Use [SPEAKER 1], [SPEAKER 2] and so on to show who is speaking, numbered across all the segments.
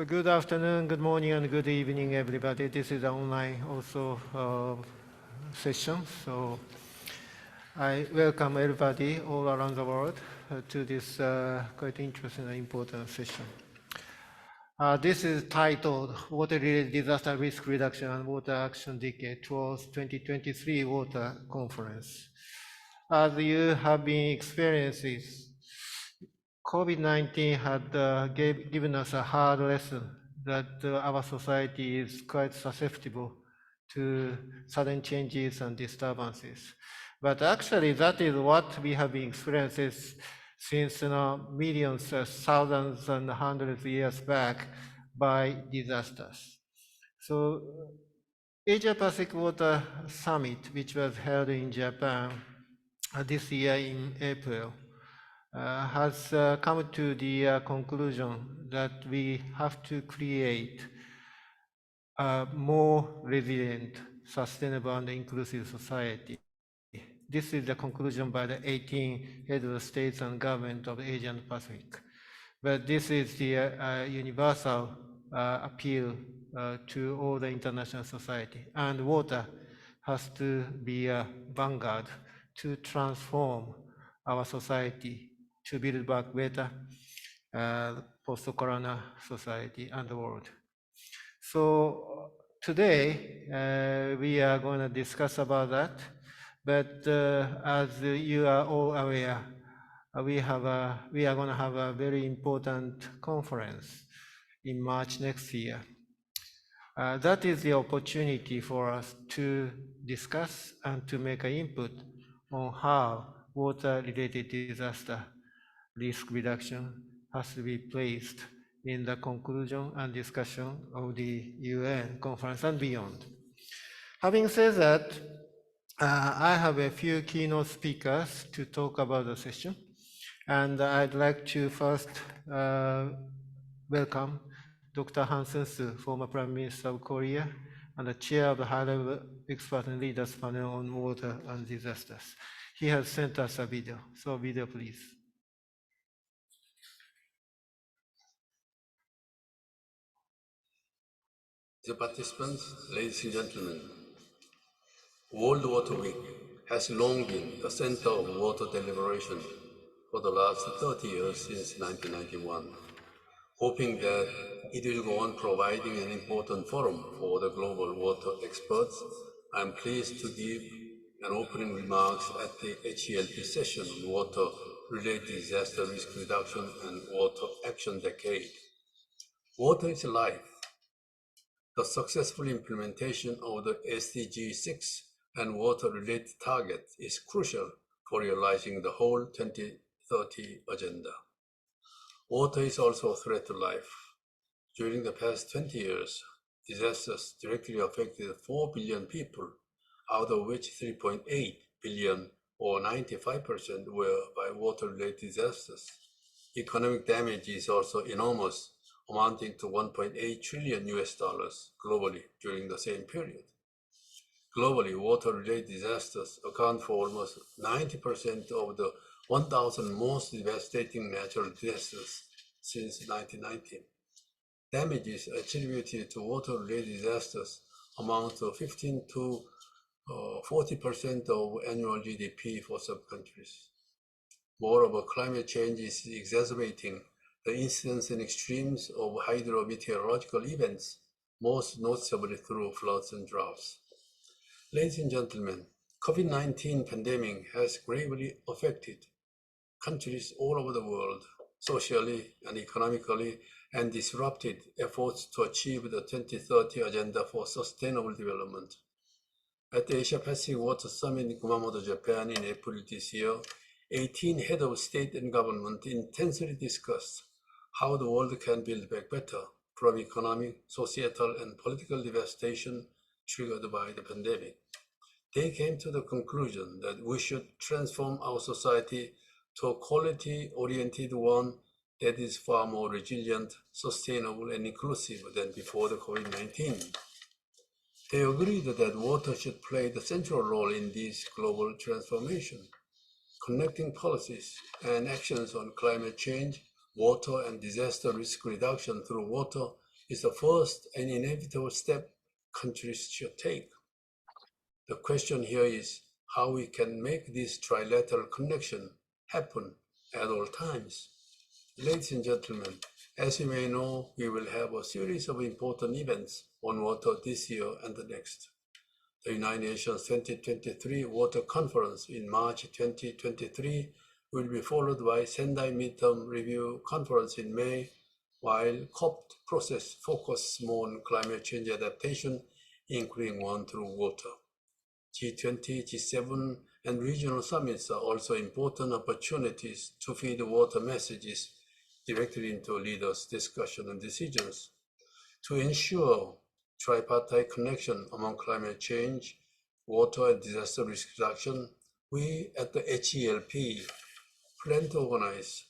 [SPEAKER 1] So good afternoon, good morning, and good evening, everybody. This is an online session. So I welcome everybody all around the world to this quite interesting and important session. This is titled Water-Related Disaster Risk Reduction and Water Action Decade towards 2023 Water Conference. As you have been experiencing, COVID-19 had given us a hard lesson that our society is quite susceptible to sudden changes and disturbances. But actually, that is what we have been experiencing since millions, thousands, and hundreds of years back by disasters. So, Asia Pacific Water Summit, which was held in Japan this year in April, has come to the conclusion that we have to create a more resilient, sustainable, and inclusive society. This is the conclusion by the 18 heads of states and government of Asia and Pacific. But this is the universal appeal to all the international society. And water has to be a vanguard to transform our society to build back better post-corona society and the world. So today we are going to discuss about that. But as you are all aware, we are going to have a very important conference in March next year. That is the opportunity for us to discuss and to make an input on how water-related disaster risk reduction has to be placed in the conclusion and discussion of the UN conference and beyond. Having said that, I have a few keynote speakers to talk about the session, and I'd like to first welcome Dr. Han Sen-soo, former Prime Minister of Korea, and the chair of the high-level expert and leaders panel on water and disasters. He has sent us a video. So video, please.
[SPEAKER 2] Dear participants, ladies and gentlemen, World Water Week has long been the center of water deliberation for the last 30 years since 1991. Hoping that it will go on providing an important forum for the global water experts, I am pleased to give an opening remarks at the HELP session on water-related disaster risk reduction and water action decade. Water is life. The successful implementation of the SDG 6 and water-related targets is crucial for realizing the whole 2030 agenda. Water is also a threat to life. During the past 20 years, disasters directly affected 4 billion people, out of which 3.8 billion or 95% were by water-related disasters. Economic damage is also enormous, amounting to $1.8 trillion globally during the same period. Globally, water-related disasters account for almost 90% of the 1,000 most devastating natural disasters since 1990. Damages attributed to water-related disasters amount to 15 to 40% of annual GDP for some countries. Moreover, climate change is exacerbating the incidence and extremes of hydrometeorological events, most noticeably through floods and droughts. Ladies and gentlemen, COVID-19 pandemic has gravely affected countries all over the world, socially and economically, and disrupted efforts to achieve the 2030 Agenda for Sustainable Development. At the Asia Pacific Water Summit in Kumamoto, Japan in April this year, 18 heads of state and government intensely discussed how the world can build back better from economic, societal, and political devastation triggered by the pandemic. They came to the conclusion that we should transform our society to a quality-oriented one that is far more resilient, sustainable, and inclusive than before the COVID-19. They agreed that water should play the central role in this global transformation. Connecting policies and actions on climate change, water and disaster risk reduction through water is the first and inevitable step countries should take. The question here is how we can make this trilateral connection happen at all times. Ladies and gentlemen, as you may know, we will have a series of important events on water this year and the next. The United Nations 2023 Water Conference in March 2023 will be followed by Sendai Midterm Review Conference in May, while COP process focuses more on climate change adaptation, including one through water. G20, G7, and regional summits are also important opportunities to feed water messages directly into leaders' discussion and decisions. To ensure tripartite connection among climate change, water, and disaster risk reduction, we at the HELP plan to organize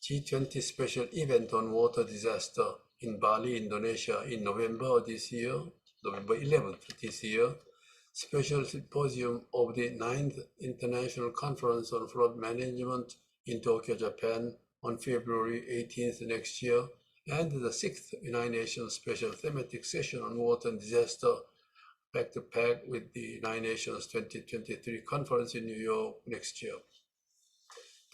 [SPEAKER 2] G20 special event on water disaster in Bali, Indonesia in November this year, November 11th this year, special symposium of the 9th International Conference on Flood Management in Tokyo, Japan on February 18th next year, and the 6th United Nations Special Thematic Session on Water and Disaster back-to-back with the United Nations 2023 Conference in New York next year.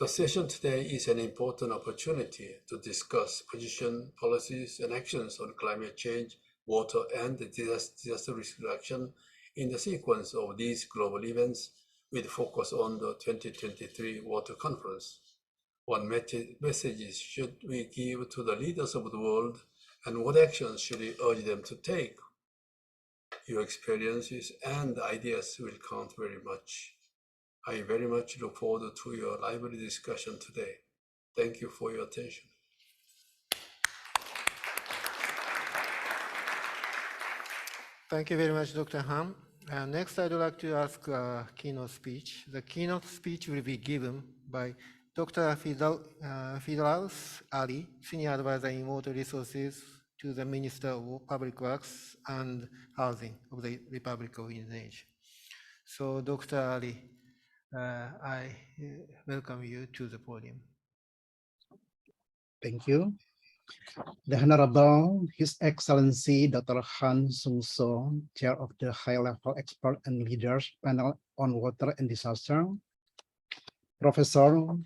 [SPEAKER 2] The session today is an important opportunity to discuss position, policies, and actions on climate change, water, and disaster risk reduction in the sequence of these global events with focus on the 2023 Water Conference. What messages should we give to the leaders of the world, and what actions should we urge them to take? Your experiences and ideas will count very much. I very much look forward to your lively discussion today. Thank you for your attention.
[SPEAKER 1] Thank you very much, Dr. Han. Next, I'd like to ask a keynote speech. The keynote speech will be given by Dr. Firdaus Ali, Senior Advisor in Water Resources to the Minister of Public Works and Housing of the Republic of Indonesia. So, Dr. Ali, I welcome you to the podium.
[SPEAKER 3] Thank you. The Honorable His Excellency Dr. Han Sung-so, Chair of the High-Level Expert and Leaders Panel on Water and Disaster, Professor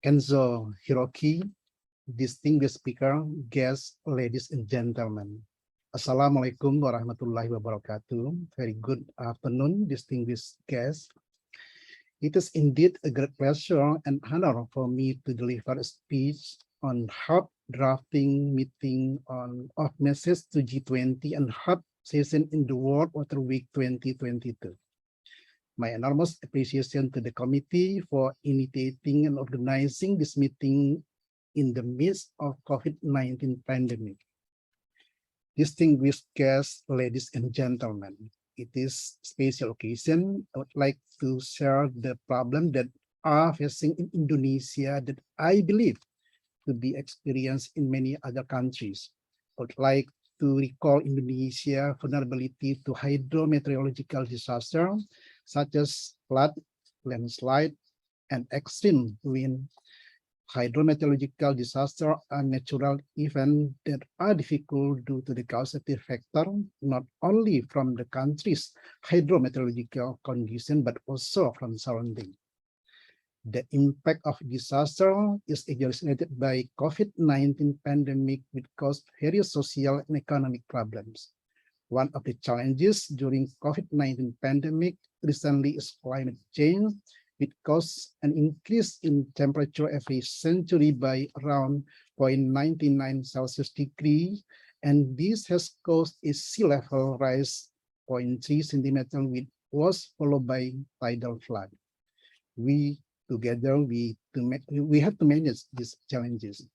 [SPEAKER 3] Kenzo Hiroki, distinguished speaker, guests, ladies and gentlemen. Assalamualaikum warahmatullahi wabarakatuh. Very good afternoon, distinguished guests. It is indeed a great pleasure and honor for me to deliver a speech on HARP drafting meeting of message to G20 and HARP session in the World Water Week 2022. My enormous appreciation to the committee for initiating and organizing this meeting in the midst of COVID-19 pandemic. Distinguished guests, ladies and gentlemen, it is a special occasion. I would like to share the problem that are facing in Indonesia that I believe to be experienced in many other countries. I would like to recall Indonesia vulnerability to hydrometeorological disaster such as flood, landslide, and extreme wind. Hydrometeorological disaster are natural events that are difficult due to the causative factor, not only from the country's hydrometeorological condition, but also from surrounding. The impact of disaster is exacerbated by COVID-19 pandemic, which caused various social and economic problems. One of the challenges during COVID-19 pandemic recently is climate change, which caused an increase in temperature every century by around 0.99 Celsius degree, and this has caused a sea level rise 0.3 centimeter, which was followed by tidal flood. We have to manage these challenges.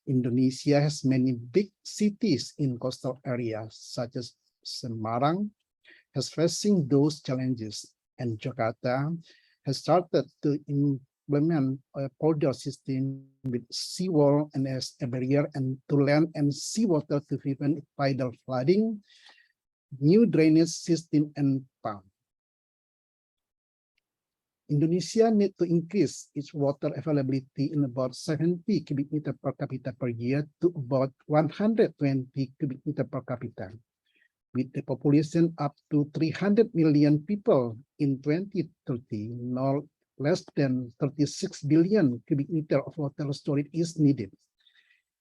[SPEAKER 3] Indonesia has many big cities in coastal areas, such as Semarang, has facing those challenges, and Jakarta has started to implement a polder system with seawall and as a barrier and to land and seawater to prevent tidal flooding, new drainage system and pump. Indonesia need to increase its water availability in about 70 cubic meter per capita per year to about 120 cubic meter per capita. With the population up to 300 million people in 2030, no less than 36 billion cubic meter of water storage is needed.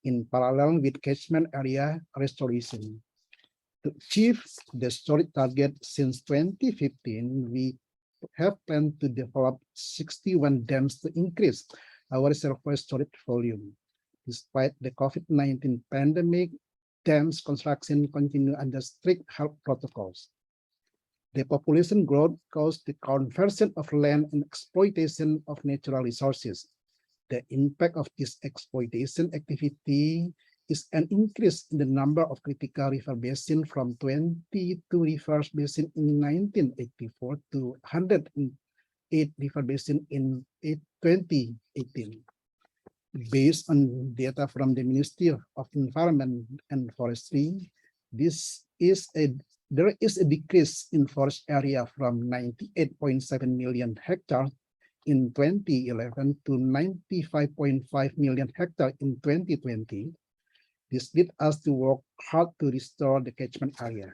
[SPEAKER 3] In parallel with catchment area restoration. To achieve the storage target since 2015, we have planned to develop 61 dams to increase our reservoir storage volume. Despite the COVID-19 pandemic, dams construction continue under strict health protocols. The population growth caused the conversion of land and exploitation of natural resources. The impact of this exploitation activity is an increase in the number of critical river basins from 22 river basins in 1984 to 108 river basins in 2018. Based on data from the Ministry of Environment and Forestry, there is a decrease in forest area from 98.7 million hectares in 2011 to 95.5 million hectares in 2020. This led us to work hard to restore the catchment area.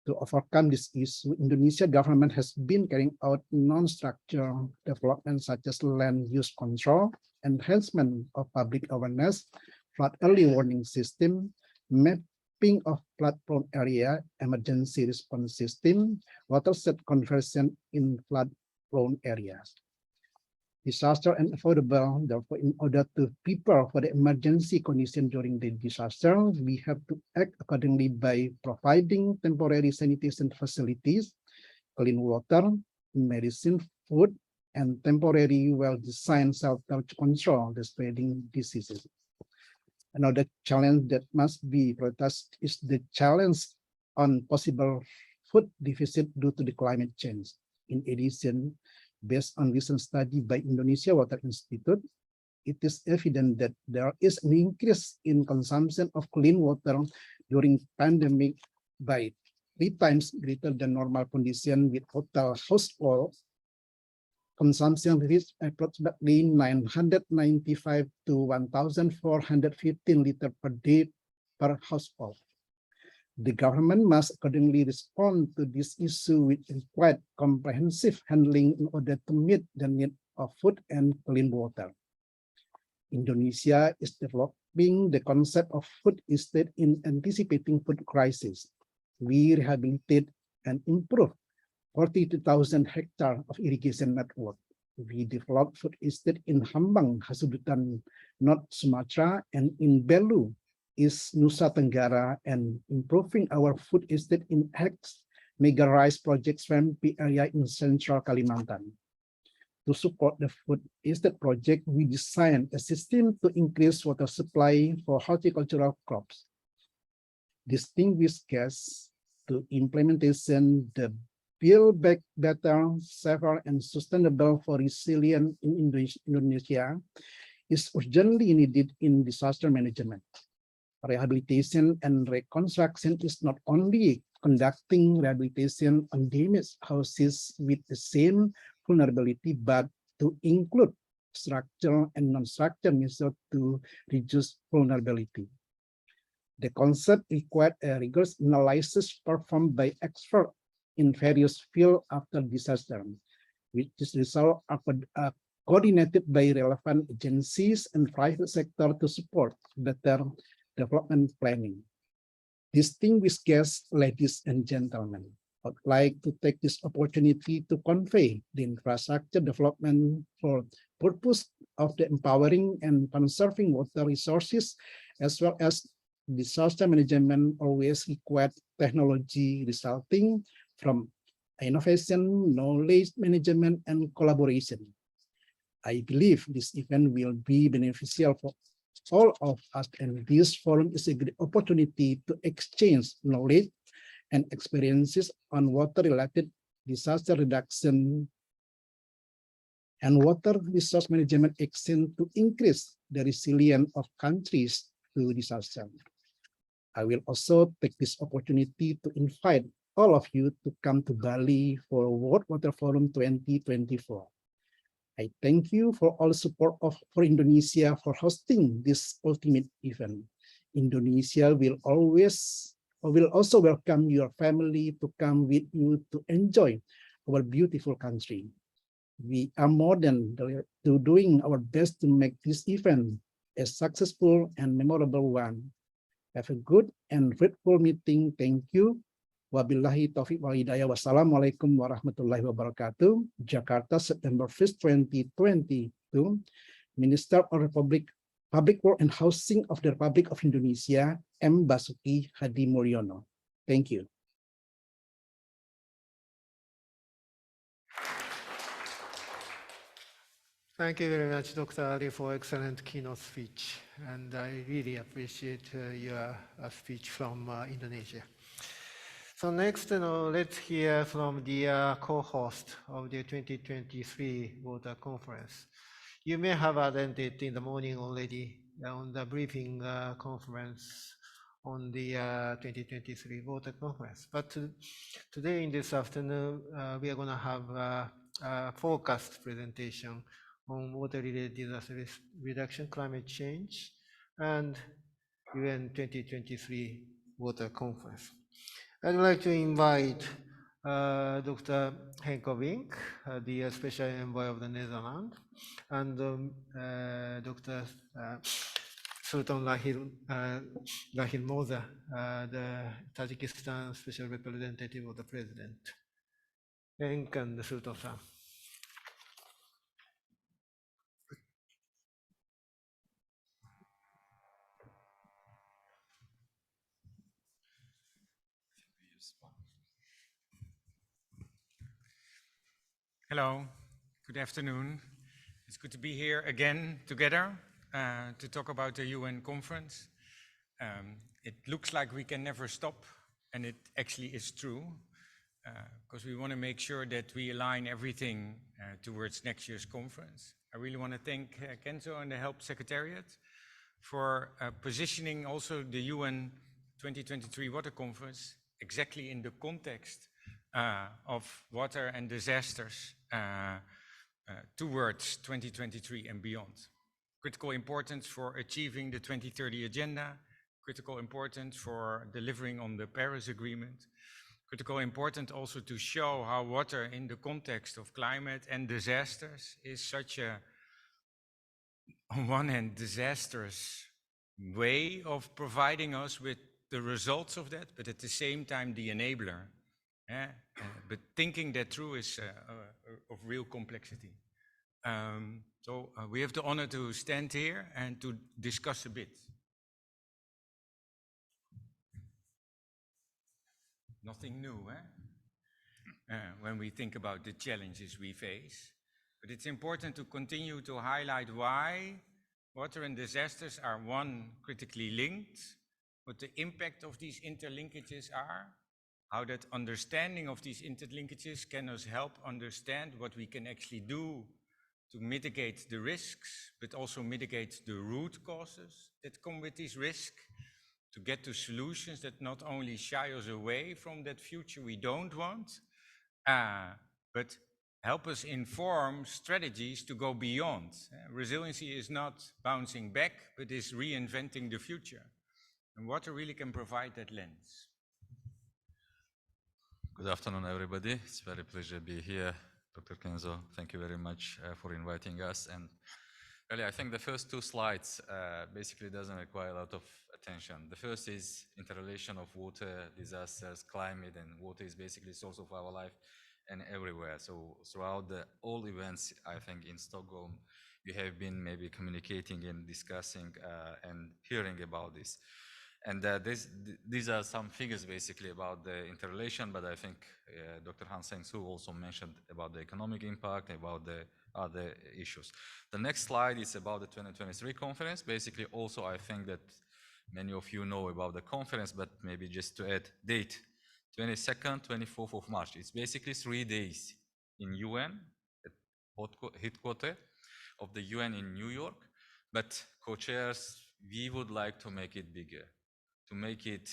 [SPEAKER 3] To overcome this issue, Indonesia government has been carrying out non-structural development such as land use control, enhancement of public awareness, flood early warning system, mapping of flood-prone area, emergency response system, watershed conversion in flood-prone areas. Disaster and affordable. Therefore, in order to prepare for the emergency condition during the disaster, we have to act accordingly by providing temporary sanitation facilities, clean water, medicine, food, and temporary well-designed shelter to control the spreading diseases. Another challenge that must be prioritized is the challenge on possible food deficit due to the climate change. In addition, based on recent study by Indonesia Water Institute, it is evident that there is an increase in consumption of clean water during pandemic by 3 times greater than normal condition, with total household consumption reached approximately 995 to 1,415 liters per day per household. The government must accordingly respond to this issue with quite comprehensive handling in order to meet the need of food and clean water. Indonesia is developing the concept of food estate in anticipating food crisis. We rehabilitate and improve 42,000 hectares of irrigation network. We developed food estate in Hambang, Hasudutan, North Sumatra, and in Belu, is Nusa Tenggara, and improving our food estate in X mega rice project swampy area in central Kalimantan. To support the food estate project, we designed a system to increase water supply for horticultural crops. Distinguished guests, to implementation the Build Back Better, Safer, and Sustainable for Resilient in Indonesia is urgently needed in disaster management. Rehabilitation and reconstruction is not only conducting rehabilitation on damaged houses with the same vulnerability, but to include structural and non-structural measures to reduce vulnerability. The concept required a rigorous analysis performed by experts in various fields after disaster, which is result are coordinated by relevant agencies and private sector to support better development planning. Distinguished guests, ladies and gentlemen, I would like to take this opportunity to convey the infrastructure development for purpose of the empowering and conserving water resources, as well as disaster management always required technology resulting from innovation, knowledge management, and collaboration. I believe this event will be beneficial for all of us, and this forum is a great opportunity to exchange knowledge and experiences on water-related disaster reduction and water resource management action to increase the resilience of countries to disaster. I will also take this opportunity to invite all of you to come to Bali for World Water Forum 2024. I thank you for all support for Indonesia for hosting this ultimate event. Indonesia will also welcome your family to come with you to enjoy our beautiful country. We are more than doing our best to make this event a successful and memorable one. Have a good and fruitful meeting. Thank you. Wabillahi taufiq wal hidayah. Wassalamualaikum warahmatullahi wabarakatuh. Jakarta, September 1st, 2022. Minister of Public Work and Housing of the Republic of Indonesia, M. Basuki Hadi Mulyono. Thank you.
[SPEAKER 1] Thank you very much, Dr. Ali, for excellent keynote speech. And I really appreciate your speech from Indonesia. So next, let's hear from the co-host of the 2023 Water Conference. You may have attended in the morning already on the briefing conference on the 2023 Water Conference. But today in this afternoon, we are going to have a focused presentation on water-related disaster risk reduction, climate change, and UN 2023 Water Conference. I'd like to invite Dr. Henko Wink, the Special Envoy of the Netherlands, and Dr. Sultan Rahil Moza, the Tajikistan Special Representative of the President. Henk and Sultan-san.
[SPEAKER 4] Hello, good afternoon. It's good to be here again together to talk about the UN conference. It looks like we can never stop, and it actually is true, because we want to make sure that we align everything towards next year's conference. I really want to thank Kenzo and the Help Secretariat for positioning also the UN 2023 Water Conference exactly in the context of water and disasters towards 2023 and beyond. Critical importance for achieving the 2030 agenda, critical importance for delivering on the Paris Agreement, critical important also to show how water in the context of climate and disasters is such a, on one hand, disastrous way of providing us with the results of that, but at the same time the enabler. But thinking that through is of real complexity. So we have the honor to stand here and to discuss a bit. Nothing new, when we think about the challenges we face. But it's important to continue to highlight why water and disasters are, one, critically linked, what the impact of these interlinkages are, how that understanding of these interlinkages can us help understand what we can actually do to mitigate the risks, but also mitigate the root causes that come with these risks, to get to solutions that not only shy us away from that future we don't want, but help us inform strategies to go beyond. Resiliency is not bouncing back, but is reinventing the future. And water really can provide that lens.
[SPEAKER 5] Good afternoon, everybody. It's a very pleasure to be here. Dr. Kenzo, thank you very much for inviting us. And really, I think the first two slides basically doesn't require a lot of attention. The first is interrelation of water, disasters, climate, and water is basically the source of our life and everywhere. So throughout all events, I think in Stockholm, you have been maybe communicating and discussing and hearing about this. And these are some figures basically about the interrelation, but I think Dr. Han Sang-soo also mentioned about the economic impact, about the other issues. The next slide is about the 2023 conference. Basically, also I think that many of you know about the conference, but maybe just to add date, 22nd, 24th of March. It's basically 3 days in UN, at headquarters of the UN in New York, but co-chairs, we would like to make it bigger, to make it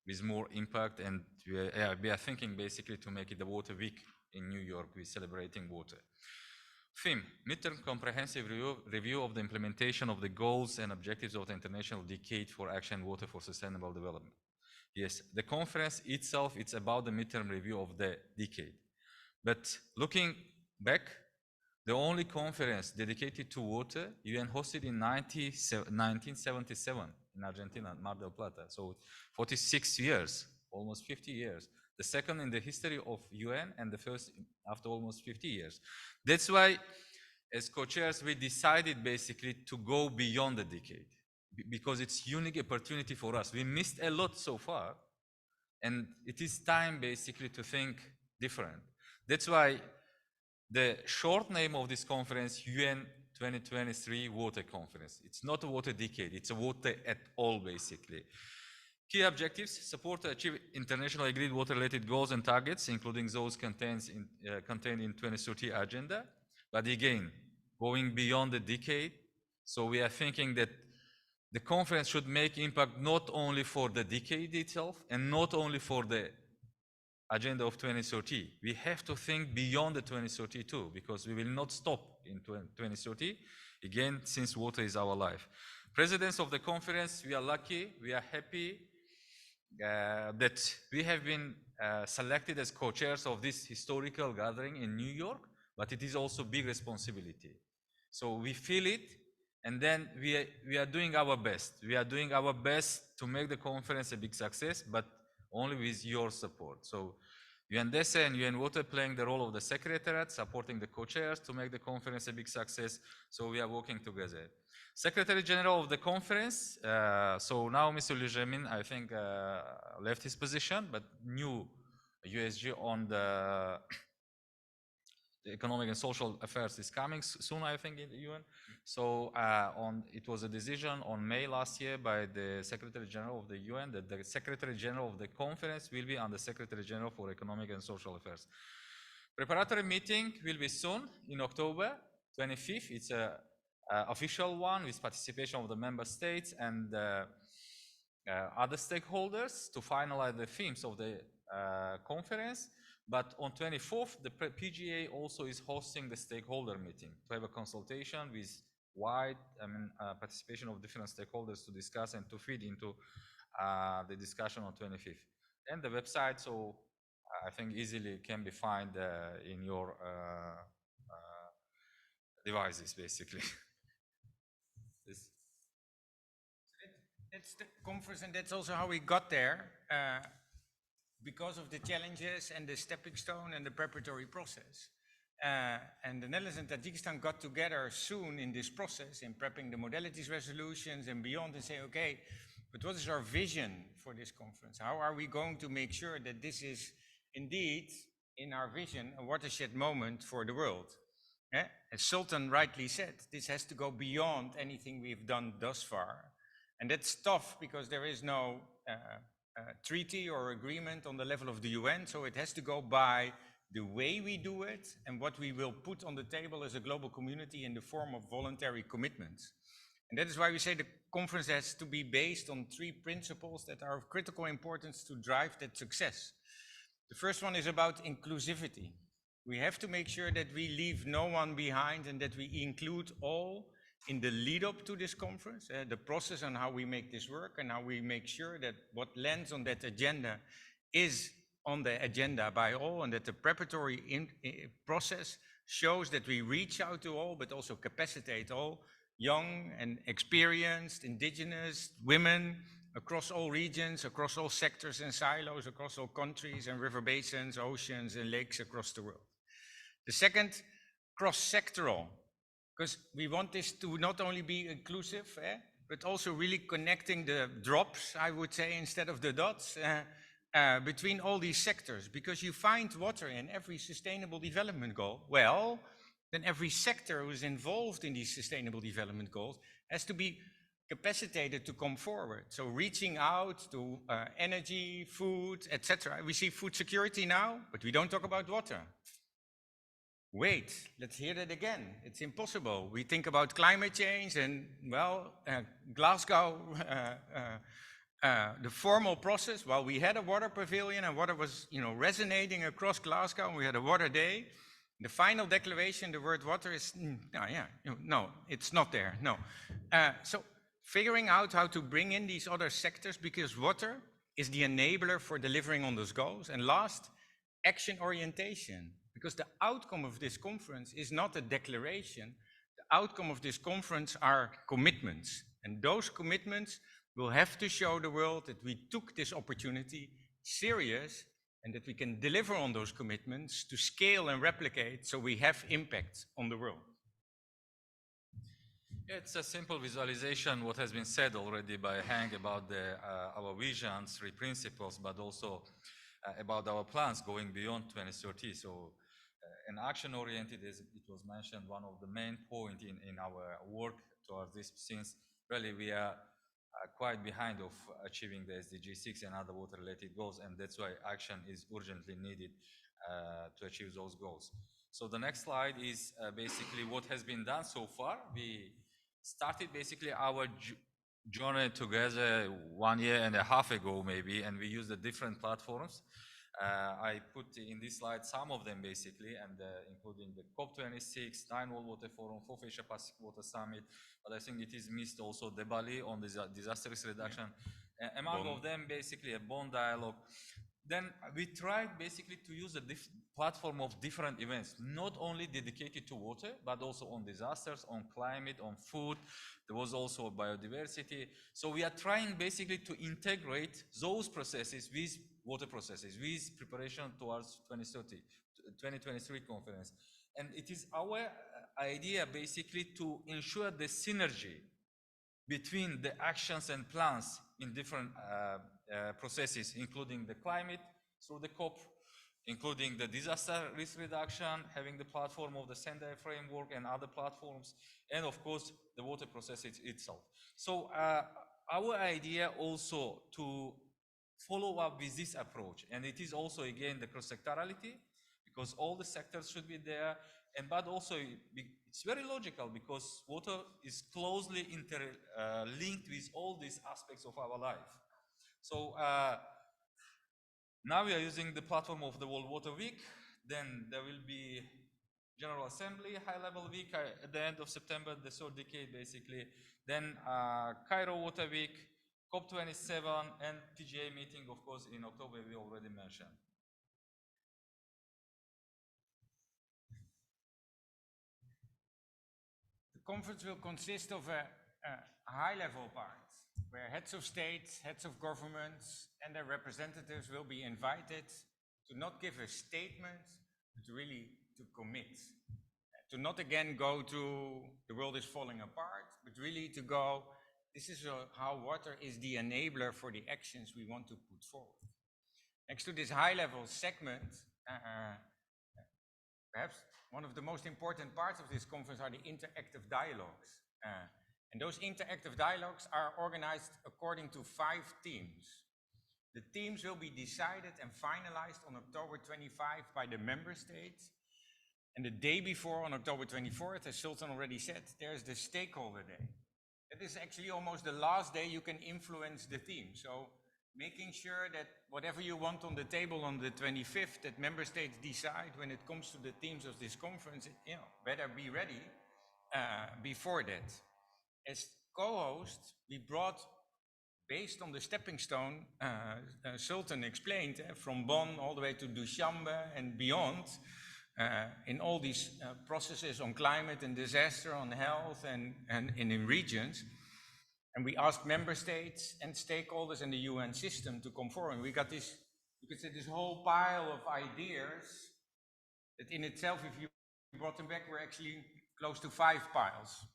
[SPEAKER 5] with more impact, and we are thinking basically to make it the Water Week in New York. We're celebrating water. Theme: midterm comprehensive review of the implementation of the goals and objectives of the International Decade for Action Water for Sustainable Development. Yes, the conference itself, it's about the midterm review of the decade. But looking back, the only conference dedicated to water, UN hosted in 1977 in Argentina, Mar del Plata. So 46 years, almost 50 years. The second in the history of UN and the first after almost 50 years. That's why, as co-chairs, we decided basically to go beyond the decade, because it's a unique opportunity for us. We missed a lot so far, and it is time basically to think different. That's why the short name of this conference, UN 2023 Water Conference. It's not a water decade, it's a water at all, basically. Key objectives: support to achieve international agreed water-related goals and targets, including those contained in 2030 agenda. But again, going beyond the decade, so we are thinking that the conference should make impact not only for the decade itself and not only for the agenda of 2030. We have to think beyond the 2030 too, because we will not stop in 2030, again, since water is our life. Presidents of the conference, we are lucky, we are happy that we have been selected as co-chairs of this historical gathering in New York, but it is also a big responsibility. So we feel it, and then we are doing our best. We are doing our best to make the conference a big success, but only with your support. So UNDESA and UN Water playing the role of the secretariat, supporting the co-chairs to make the conference a big success. So we are working together. Secretary General of the conference, so now Mr. Lujamin, I think, left his position, but new USG on the Economic and Social Affairs is coming soon, I think, in the UN. So it was a decision on May last year by the Secretary General of the UN that the Secretary General of the conference will be under Secretary General for Economic and Social Affairs. Preparatory meeting will be soon in October 25th. It's a official one with participation of the member states and other stakeholders to finalize the themes of the conference. But on 24th, the PGA also is hosting the stakeholder meeting to have a consultation with wide participation of different stakeholders to discuss and to feed into the discussion on 25th. And the website, so I think easily can be found in your devices, basically.
[SPEAKER 4] That's the conference, and that's also how we got there. Because of the challenges and the stepping stone and the preparatory process. And the Netherlands and Tajikistan got together soon in this process in prepping the modalities resolutions and beyond, and say, okay, but what is our vision for this conference? How are we going to make sure that this is indeed, in our vision, a watershed moment for the world? As Sultan rightly said, this has to go beyond anything we've done thus far. And that's tough because there is no treaty or agreement on the level of the UN, so it has to go by the way we do it and what we will put on the table as a global community in the form of voluntary commitments. And that is why we say the conference has to be based on 3 principles that are of critical importance to drive that success. The first one is about inclusivity. We have to make sure that we leave no one behind and that we include all in the lead up to this conference, the process on how we make this work and how we make sure that what lands on that agenda is on the agenda by all, and that the preparatory process shows that we reach out to all, but also capacitate all, young and experienced, indigenous, women, across all regions, across all sectors and silos, across all countries and river basins, oceans and lakes across the world. The second, cross-sectoral. Because we want this to not only be inclusive, but also really connecting the drops, I would say, instead of the dots, between all these sectors. Because you find water in every sustainable development goal, well, then every sector who is involved in these sustainable development goals has to be capacitated to come forward. So reaching out to energy, food, etc. We see food security now, but we don't talk about water. Wait, let's hear that again. It's impossible. We think about climate change and, well, Glasgow the formal process, while we had a water pavilion and water was, resonating across Glasgow, and we had a water day, the final declaration, the word water is, no, it's not there, no. So figuring out how to bring in these other sectors, because water is the enabler for delivering on those goals. And last, action orientation, because the outcome of this conference is not a declaration. The outcome of this conference are commitments. And those commitments will have to show the world that we took this opportunity serious and that we can deliver on those commitments to scale and replicate so we have impact on the world.
[SPEAKER 5] It's a simple visualization, what has been said already by Hank about our visions, 3 principles, but also about our plans going beyond 2030. So an action-oriented, as it was mentioned, one of the main points in our work towards this, since really we are quite behind of achieving the SDG 6 and other water-related goals, and that's why action is urgently needed to achieve those goals. So the next slide is basically what has been done so far. We started basically our journey together 1.5 years ago maybe, and we used the different platforms. I put in this slide some of them basically, and including the COP26, 9 World Water Forum, 4th Asia Pacific Water Summit, but I think it is missed also the Bali on disaster risk reduction. Among of them basically a Bonn dialogue. Then we tried basically to use a platform of different events, not only dedicated to water, but also on disasters, on climate, on food. There was also biodiversity. So we are trying basically to integrate those processes with water processes, with preparation towards 2023 conference. And it is our idea basically to ensure the synergy between the actions and plans in different processes, including the climate through the COP, including the disaster risk reduction, having the platform of the Sendai Framework and other platforms, and of course, the water process itself. So our idea also to follow up with this approach, and it is also again the cross-sectorality, because all the sectors should be there, and but also it's very logical because water is closely interlinked with all these aspects of our life. So now we are using the platform of the World Water Week. Then there will be General Assembly, high-level week at the end of September, the 3rd decade basically. Then Cairo Water Week, COP27, and TGA meeting, of course, in October, we already mentioned.
[SPEAKER 4] The conference will consist of a high-level part, where heads of states, heads of governments, and their representatives will be invited to not give a statement, but really to commit. To not again go to the world is falling apart, but really to go, this is how water is the enabler for the actions we want to put forward. Next to this high-level segment, perhaps one of the most important parts of this conference are the interactive dialogues. And those interactive dialogues are organized according to 5 themes. The themes will be decided and finalized on October 25 by the member states. And the day before, on October 24th, as Sultan already said, there's the stakeholder day. That is actually almost the last day you can influence the theme. So making sure that whatever you want on the table on the 25th, that member states decide when it comes to the themes of this conference, better be ready before that. As co-host, we brought, based on the stepping stone, Sultan explained, from Bonn all the way to Dushanbe and beyond, in all these processes on climate and disaster, on health and in regions. And we asked member states and stakeholders in the UN system to come forward. We got this, you could say, this whole pile of ideas that in itself, if you brought them back, were actually close to 5 piles.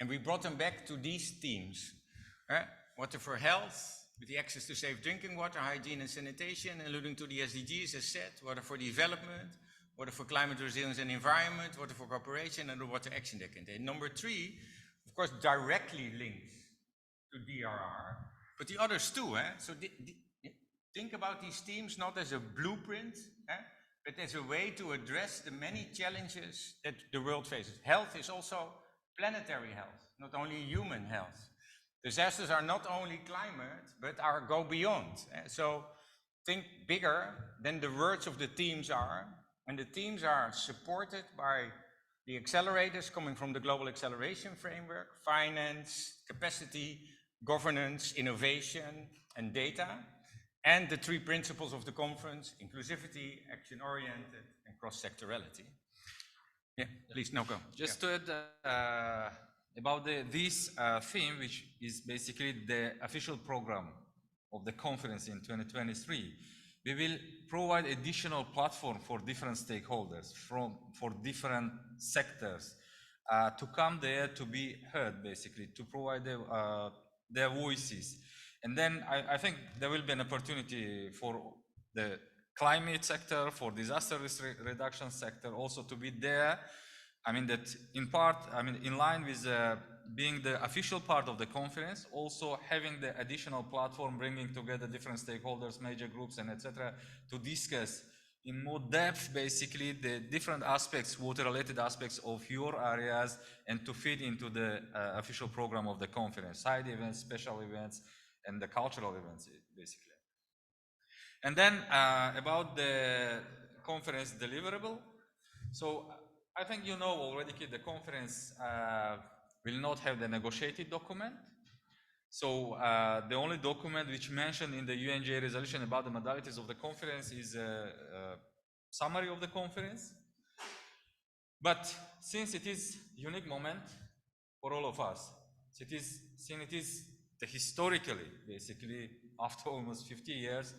[SPEAKER 4] And we brought them back to these themes. Water for health, with the access to safe drinking water, hygiene and sanitation, alluding to the SDGs as said, water for development, water for climate resilience and environment, water for cooperation, and the water action decade. And number 3, of course, directly links to DRR, but the others too. So think about these themes not as a blueprint, but as a way to address the many challenges that the world faces. Health is also planetary health, not only human health. disasters are not only climate, but go beyond. So think bigger than the words of the teams are, and the teams are supported by the accelerators coming from the Global Acceleration Framework, finance, capacity, governance, innovation, and data, and the 3 principles of the conference: inclusivity, action-oriented, and cross-sectorality. Yeah, please, Noko.
[SPEAKER 5] Just to add about this theme, which is basically the official program of the conference in 2023, we will provide additional platform for different stakeholders for different sectors to come there to be heard, basically, to provide their voices. And then I think there will be an opportunity for the climate sector, for disaster risk reduction sector also to be there. I mean that in part, I mean in line with being the official part of the conference, also having the additional platform, bringing together different stakeholders, major groups, and etc., to discuss in more depth, basically, the different aspects, water-related aspects of your areas, and to fit into the official program of the conference, side events, special events, and the cultural events, basically. And then about the conference deliverable. So I think you know already the conference will not have the negotiated document. So the only document which mentioned in the UNGA resolution about the modalities of the conference is a summary of the conference. But since it is a unique moment for all of us, since it is the historically, basically, after almost 50 years,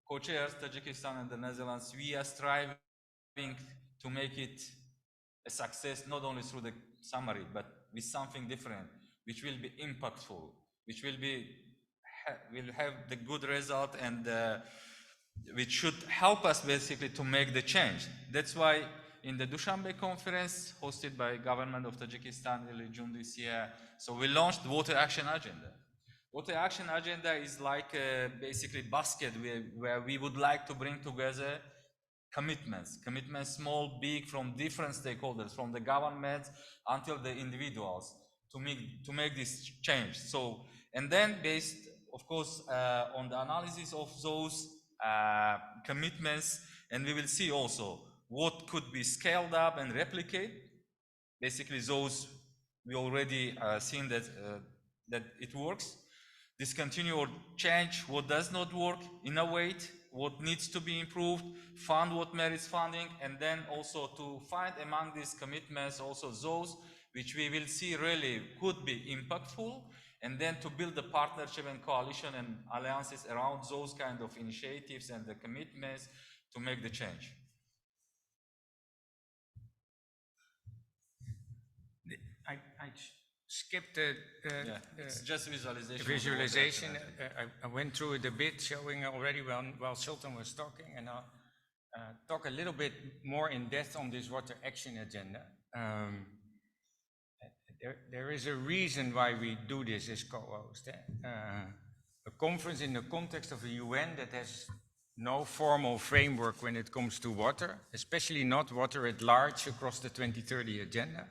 [SPEAKER 5] co-chairs, Tajikistan and the Netherlands, we are striving to make it a success, not only through the summary, but with something different, which will be impactful, which will have the good result, and which should help us basically to make the change. That's why in the Dushanbe Conference, hosted by government of Tajikistan early June this year, so we launched the Water Action Agenda. Water Action Agenda is like basically basket where we would like to bring together commitments, small, big, from different stakeholders, from the government until the individuals, to make this change. So, and then based, of course, on the analysis of those commitments, and we will see also what could be scaled up and replicate. Basically, those we already seen that that it works. Discontinue or change what does not work, innovate what needs to be improved, fund what merits funding, and then also to find among these commitments also those which we will see really could be impactful, and then to build a partnership and coalition and alliances around those kind of initiatives and the commitments to make the change.
[SPEAKER 4] I skipped the
[SPEAKER 5] it's just visualization.
[SPEAKER 4] Visualization. I went through it a bit, showing already while Sultan was talking, and I'll talk a little bit more in depth on this water action agenda. There is a reason why we do this as co-host. A conference in the context of the UN that has no formal framework when it comes to water, especially not water at large across the 2030 agenda.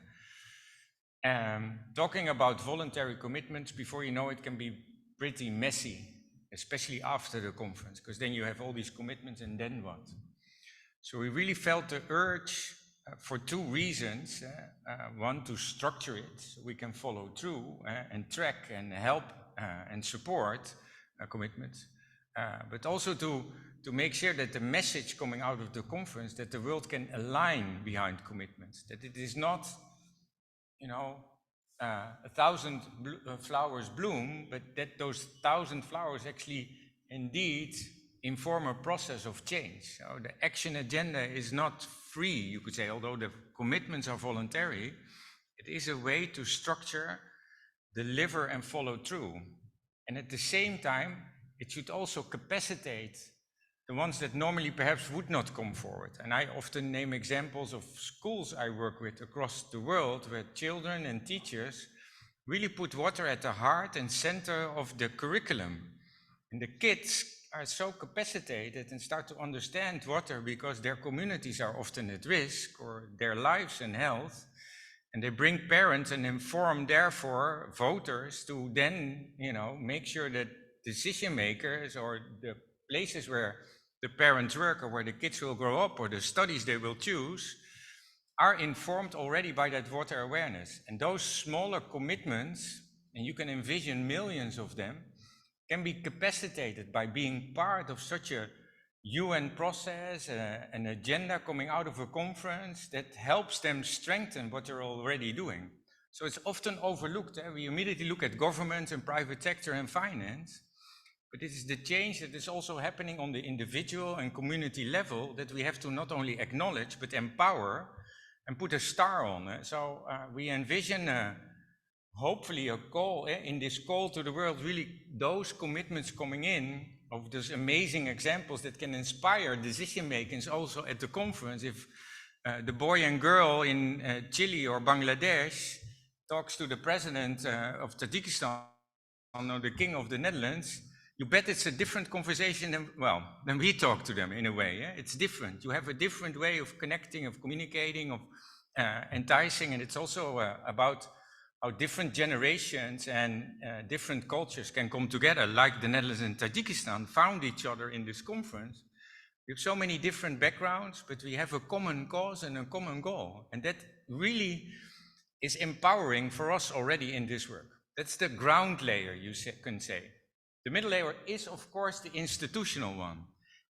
[SPEAKER 4] Talking about voluntary commitments, before you know it, can be pretty messy, especially after the conference, because then you have all these commitments and then what? So we really felt the urge for 2 reasons. One, to structure it so we can follow through and track and help and support commitments, but also to make sure that the message coming out of the conference, that the world can align behind commitments, that it is not, you know, 1,000 flowers bloom, but that those 1,000 flowers actually indeed inform a process of change. So the action agenda is not free, you could say, although the commitments are voluntary. It is a way to structure, deliver, and follow through. And at the same time, it should also capacitate the ones that normally perhaps would not come forward. And I often name examples of schools I work with across the world where children and teachers really put water at the heart and center of the curriculum. And the kids are so capacitated and start to understand water because their communities are often at risk, or their lives and health. And they bring parents and inform, therefore, voters to then, make sure that decision makers or the places where the parents work or where the kids will grow up or the studies they will choose are informed already by that water awareness. And those smaller commitments, and you can envision millions of them, can be capacitated by being part of such a UN process, an agenda coming out of a conference that helps them strengthen what they're already doing. So it's often overlooked. We immediately look at government and private sector and finance, but it is the change that is also happening on the individual and community level that we have to not only acknowledge, but empower and put a star on. So we envision hopefully a call, in this call to the world, really those commitments coming in of those amazing examples that can inspire decision makers also at the conference. If the boy and girl in Chile or Bangladesh talks to the president of Tajikistan or the king of the Netherlands, you bet it's a different conversation than we talk to them in a way. It's different. You have a different way of connecting, of communicating, of enticing, and it's also about how different generations and different cultures can come together, like the Netherlands and Tajikistan found each other in this conference. We have so many different backgrounds, but we have a common cause and a common goal. And that really is empowering for us already in this work. That's the ground layer, you can say. The middle layer is, of course, the institutional one.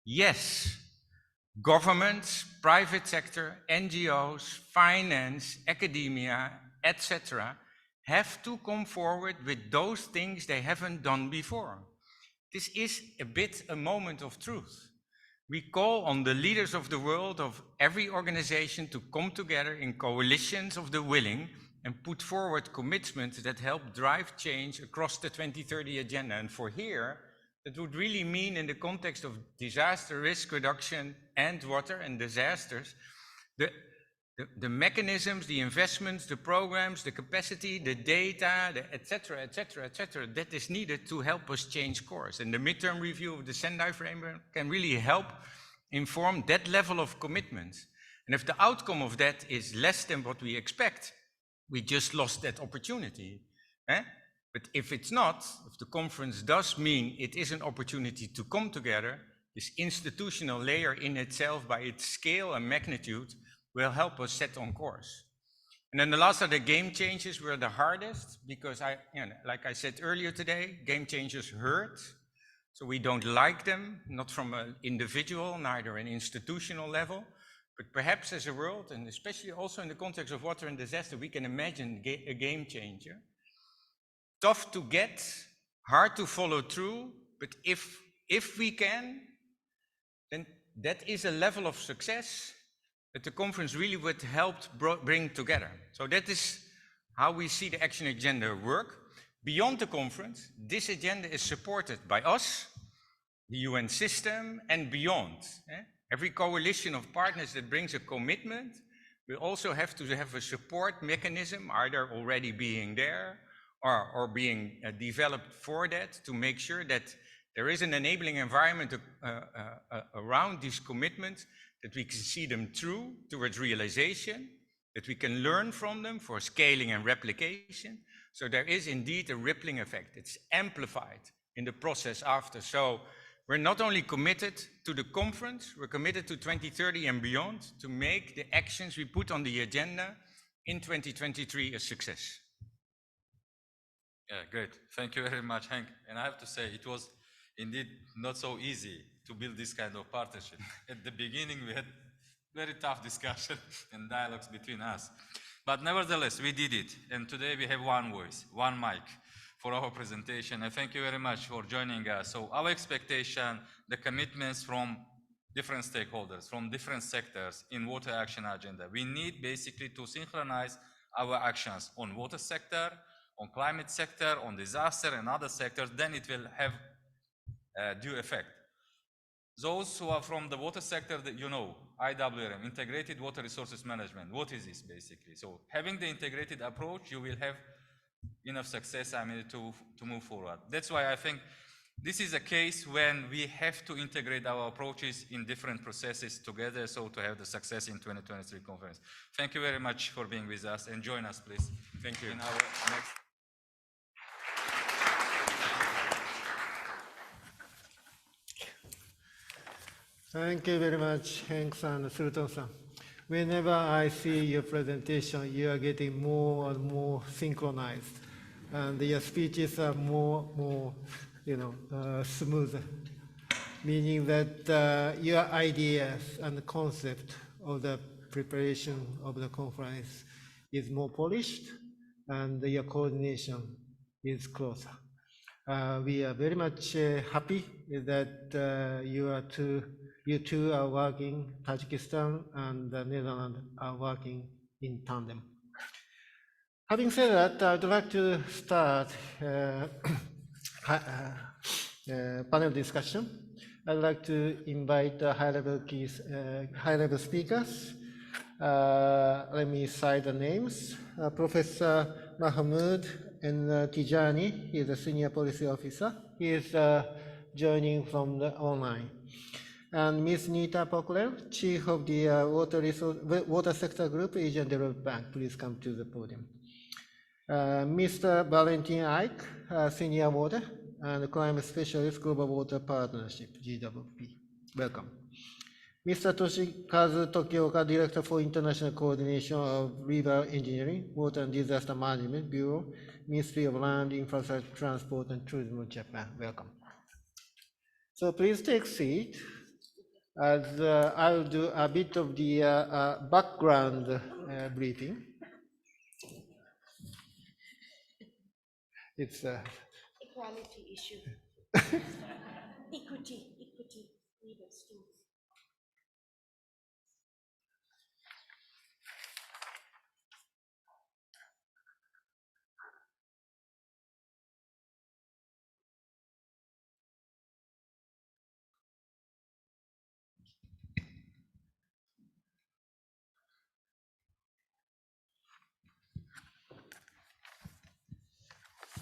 [SPEAKER 4] Yes, governments, private sector, NGOs, finance, academia, etc., have to come forward with those things they haven't done before. This is a bit a moment of truth. We call on the leaders of the world, of every organization, to come together in coalitions of the willing and put forward commitments that help drive change across the 2030 agenda. And for here, that would really mean, in the context of disaster risk reduction and water and disasters, the mechanisms, the investments, the programs, the capacity, the data, et cetera, that is needed to help us change course. And the midterm review of the Sendai Framework can really help inform that level of commitments. And if the outcome of that is less than what we expect, we just lost that opportunity. But if it's not, if the conference does mean it is an opportunity to come together, this institutional layer in itself, by its scale and magnitude, will help us set on course. And then the last are the game changers were the hardest, because like I said earlier today, game changers hurt. So we don't like them, not from an individual, neither an institutional level, but perhaps as a world, and especially also in the context of water and disaster, we can imagine a game changer. Tough to get, hard to follow through, but if we can, then that is a level of success that the conference really would help bring together. So that is how we see the action agenda work. Beyond the conference, this agenda is supported by us, the UN system, and beyond. Every coalition of partners that brings a commitment will also have to have a support mechanism, either already being there or being developed for that, to make sure that there is an enabling environment around these commitments, that we can see them through towards realization, that we can learn from them for scaling and replication. So there is indeed a rippling effect. It's amplified in the process after. So we're not only committed to the conference, we're committed to 2030 and beyond to make the actions we put on the agenda in 2023 a success.
[SPEAKER 5] Yeah, great. Thank you very much, Henk. And I have to say, it was indeed not so easy to build this kind of partnership. At the beginning, we had very tough discussion and dialogues between us. But nevertheless, we did it. And today we have one voice, one mic for our presentation. And thank you very much for joining us. So our expectation, the commitments from different stakeholders, from different sectors in water action agenda. We need basically to synchronize our actions on water sector, on climate sector, on disaster and other sectors, then it will have due effect. Those who are from the water sector, that you know, IWRM, Integrated Water Resources Management, what is this basically? So having the integrated approach, you will have enough success, to move forward. That's why I think this is a case when we have to integrate our approaches in different processes together so to have the success in 2023 conference. Thank you very much for being with us and join us please.
[SPEAKER 4] Thank you.
[SPEAKER 5] In our next
[SPEAKER 1] Thank you very much, Hank-san and Sultan-san. Whenever I see your presentation, you are getting more and more synchronized, and your speeches are more, smoother, meaning that your ideas and the concept of the preparation of the conference is more polished, and your coordination is closer. We are very much happy that you two are working, Tajikistan and the Netherlands are working in tandem. Having said that, I'd like to start panel discussion. I'd like to invite high-level speakers. Let me cite the names. Professor Mahmoud and Tijani, he is a senior policy officer. He is joining from the online. And Ms. Nita Pokler, chief of the Water Sector Group, Asian Development Bank, please come to the podium. Mr. Valentin Ike, senior water and climate specialist, Global Water Partnership, GWP. Welcome. Mr. Toshikazu Tokioka, Director for International Coordination of River Engineering, Water and Disaster Management Bureau, Ministry of Land, Infrastructure, Transport and Tourism of Japan. Welcome. So please take a seat as I'll do a bit of the background briefing. It's
[SPEAKER 6] equality issue. equity, leaders too.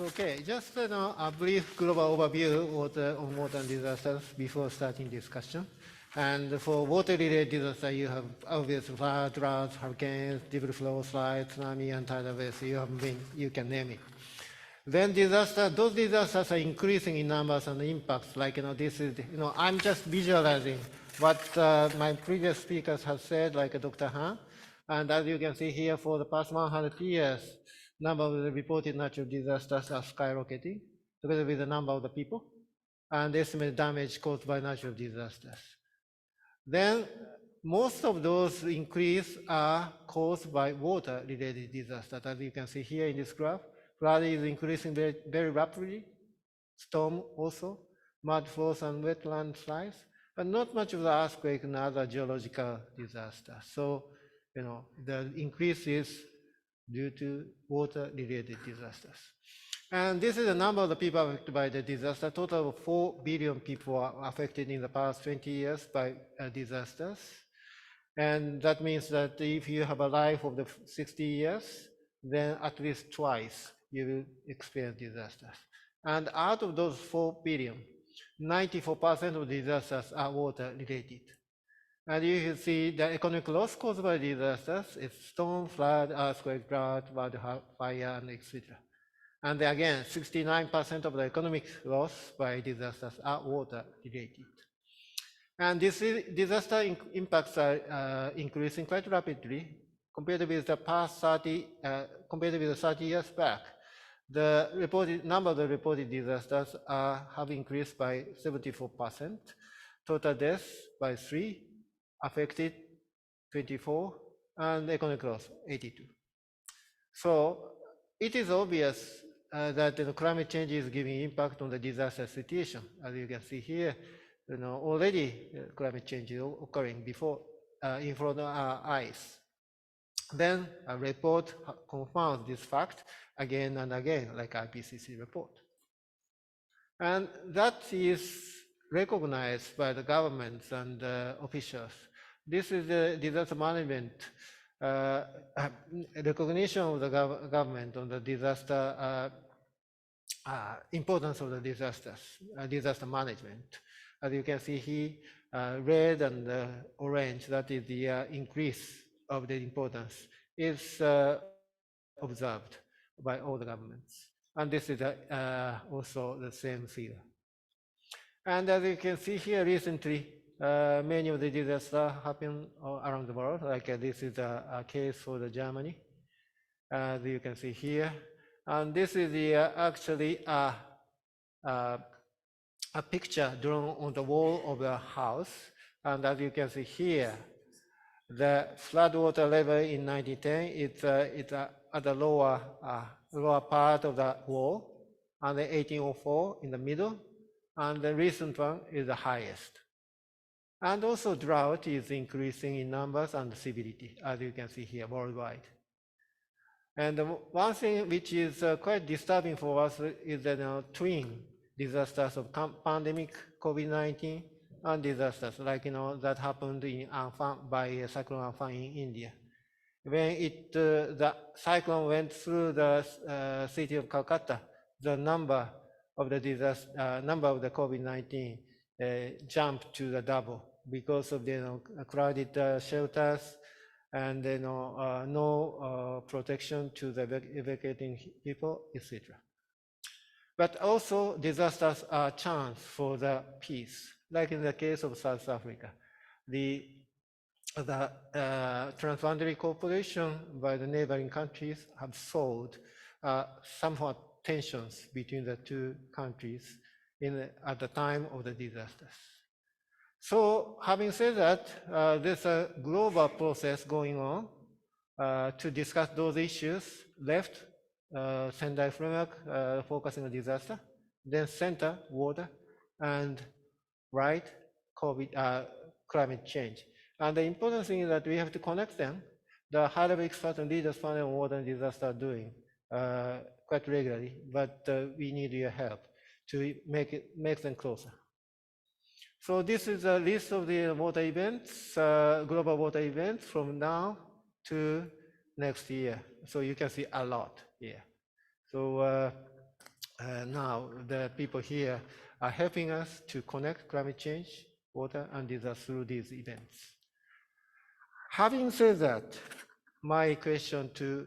[SPEAKER 1] Okay, just a brief global overview of water and disasters before starting discussion. And for water-related disasters, you have obvious flood, droughts, hurricanes, debris flow, slides, tsunami, and tidal waves. You can name it. Then those disasters are increasing in numbers and impacts. Like, this is, I'm just visualizing what my previous speakers have said, like Dr. Han. And as you can see here, for the past 100 years, number of the reported natural disasters are skyrocketing, together with the number of the people, and estimated damage caused by natural disasters. Then, most of those increase are caused by water-related disasters. As you can see here in this graph, flood is increasing very, very rapidly, storm also, mud flows and wetland slides, but not much of the earthquake and other geological disasters. So, the increase is due to water-related disasters. And this is the number of the people affected by the disaster. Total of 4 billion people are affected in the past 20 years by disasters. And that means that if you have a life of the 60 years, then at least twice you will experience disasters. And out of those 4 billion, 94% of disasters are water-related. And you can see the economic loss caused by disasters is storm, flood, earthquake, drought, wildfire, and etc. And again, 69% of the economic loss by disasters are water-related. And this disaster impacts are increasing quite rapidly compared with the past 30 years back. The number of the reported disasters have increased by 74%, total deaths by 3, affected 24, and economic loss 82. So it is obvious that climate change is giving impact on the disaster situation. As you can see here, already climate change is occurring before in front of our eyes. Then a report confirms this fact again and again, like IPCC report. And that is recognized by the governments and officials. This is the disaster management recognition of the government on the disaster importance of the disasters, disaster management. As you can see here, red and orange, that is the increase of the importance, is observed by all the governments. And this is also the same figure. And as you can see here, recently, many of the disasters happen around the world. Like this is a case for the Germany, as you can see here. And this is the, actually a picture drawn on the wall of the house. And as you can see here, the floodwater level in 1910 it's at the lower part of the wall, and the 1804 in the middle, and the recent one is the highest. And also drought is increasing in numbers and severity, as you can see here, worldwide. And one thing which is quite disturbing for us is the twin disasters of pandemic, COVID-19, and disasters like that happened in Amphan by cyclone Amphan in India. When the cyclone went through the city of Calcutta, the number of the disaster, number of the COVID-19 jumped to the double because of the crowded shelters and no protection to the evacuating people, etc. But also disasters are a chance for the peace, like in the case of South Africa. The transboundary cooperation by the neighboring countries have solved somewhat tensions between the two countries at the time of the disasters. So having said that, there's a global process going on to discuss those issues. Left, Sendai Framework focusing on disaster, then center, water, and right, climate change. And the important thing is that we have to connect them. The high-level expert and leaders panel on water and disaster are doing quite regularly, but we need your help to make them closer. So this is a list of the water events, global water events from now to next year. So you can see a lot here. So now the people here are helping us to connect climate change, water, and disaster through these events. Having said that, my question to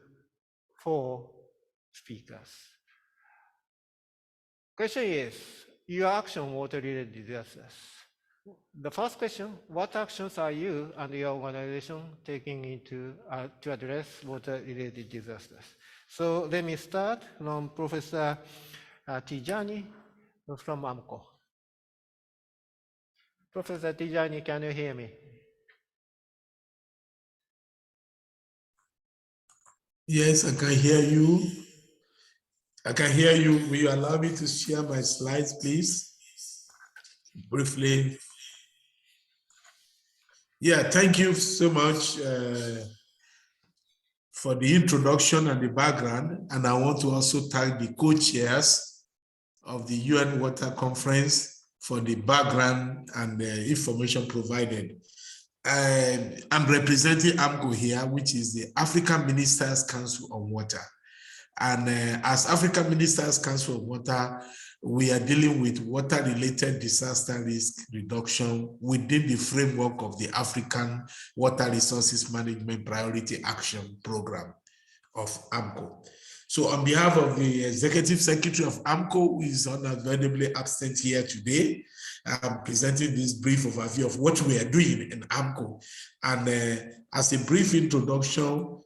[SPEAKER 1] 4 speakers. Question is, your action on water-related disasters. The first question, what actions are you and your organization taking to address water-related disasters? So let me start from Professor Tijani from AMCO. Professor Tijani, can you hear me?
[SPEAKER 7] Yes, I can hear you. I can hear you. Will you allow me to share my slides, please? Briefly. Yeah, thank you so much for the introduction and the background. And I want to also thank the co-chairs of the UN Water Conference for the background and the information provided. I'm representing AMCO here, which is the African Ministers' Council on Water. And as African Ministers' Council on Water, we are dealing with water-related disaster risk reduction within the framework of the African Water Resources Management Priority Action Program of AMCO. So on behalf of the Executive Secretary of AMCO, who is unavoidably absent here today, I'm presenting this brief overview of what we are doing in AMCO. And as a brief introduction,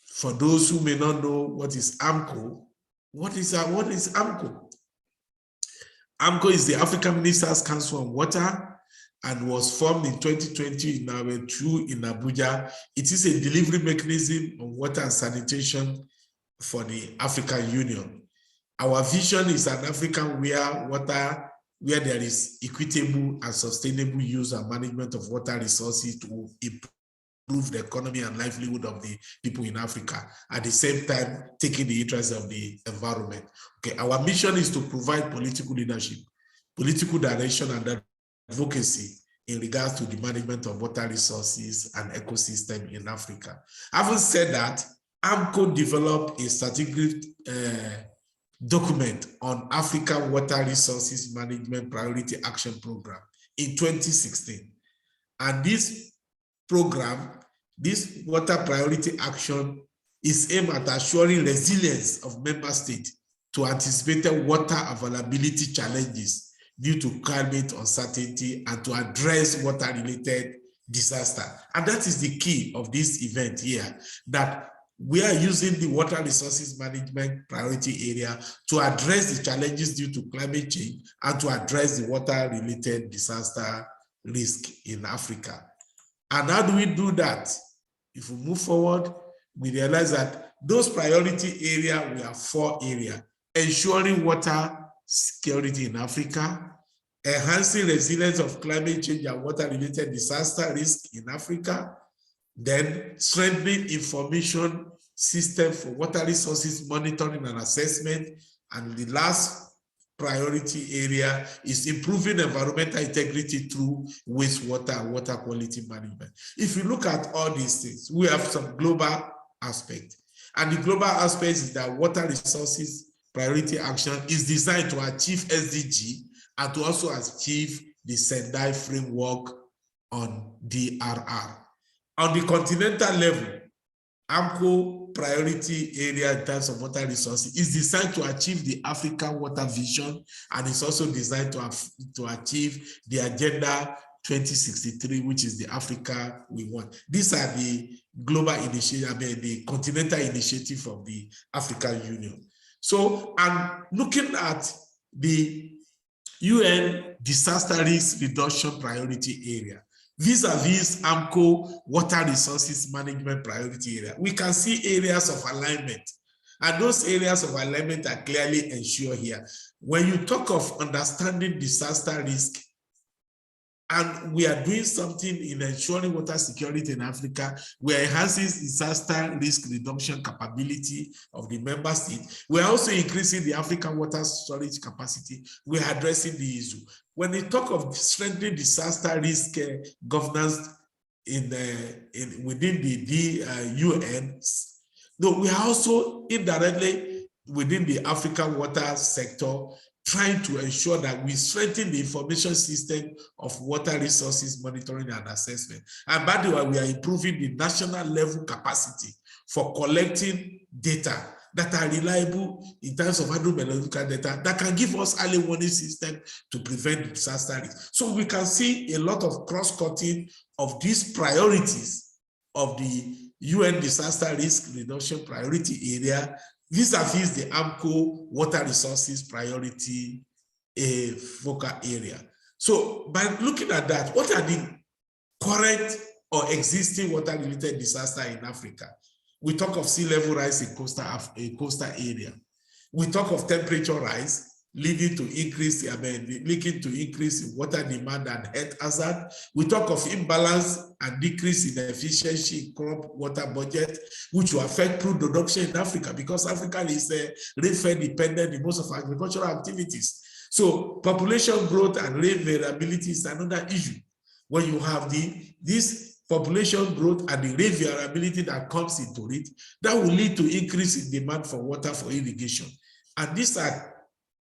[SPEAKER 7] for those who may not know what is AMCO, what is AMCO? AMCO is the African Ministers' Council on Water and was formed in 2020 in Abuja. It is a delivery mechanism on water and sanitation for the African Union. Our vision is an African where there is equitable and sustainable use and management of water resources to improve the economy and livelihood of the people in Africa, at the same time taking the interests of the environment. Okay, our mission is to provide political leadership, political direction, and advocacy in regards to the management of water resources and ecosystem in Africa. Having said that, AMCO developed a strategic document on Africa Water Resources Management Priority Action Program in 2016. And this program, this water priority action, is aimed at assuring resilience of member states to anticipated water availability challenges due to climate uncertainty and to address water-related disaster. And that is the key of this event here, that we are using the water resources management priority area to address the challenges due to climate change and to address the water-related disaster risk in Africa. And how do we do that? If we move forward, we realize that those priority areas, we have 4 areas: ensuring water security in Africa, enhancing resilience of climate change and water-related disaster risk in Africa, then strengthening information system for water resources monitoring and assessment, and the last priority area is improving environmental integrity through wastewater and water quality management. If you look at all these things, we have some global aspect, and the global aspect is that water resources priority action is designed to achieve SDG and to also achieve the Sendai Framework on DRR. On the continental level, AMCO priority area in terms of water resources is designed to achieve the African water vision, and it's also designed to achieve the Agenda 2063, which is the Africa we want. These are the global initiative, the continental initiative of the African Union. So I'm looking at the UN disaster risk reduction priority area vis-a-vis AMCO water resources management priority area. We can see areas of alignment, and those areas of alignment are clearly ensured here. When you talk of understanding disaster risk, and we are doing something in ensuring water security in Africa, we are enhancing disaster risk reduction capability of the member state. We are also increasing the African water storage capacity. We are addressing the issue. When we talk of strengthening disaster risk governance within the UN, no, we are also indirectly within the African water sector trying to ensure that we strengthen the information system of water resources monitoring and assessment. And by the way, we are improving the national level capacity for collecting data that are reliable in terms of hydrometeorological data that can give us early warning system to prevent disaster risk. So we can see a lot of cross-cutting of these priorities of the UN disaster risk reduction priority area vis-a-vis the AMCO water resources priority focal area. So by looking at that, what are the current or existing water-related disasters in Africa? We talk of sea level rise in coastal area. We talk of temperature rise leading to increase in water demand and health hazard. We talk of imbalance and decrease in efficiency in crop water budget, which will affect food production in Africa, because Africa is rainfall dependent in most of agricultural activities. So population growth and rain variability is another issue. When you have this population growth and the rain variability that comes into it, that will lead to increase in demand for water for irrigation. And these are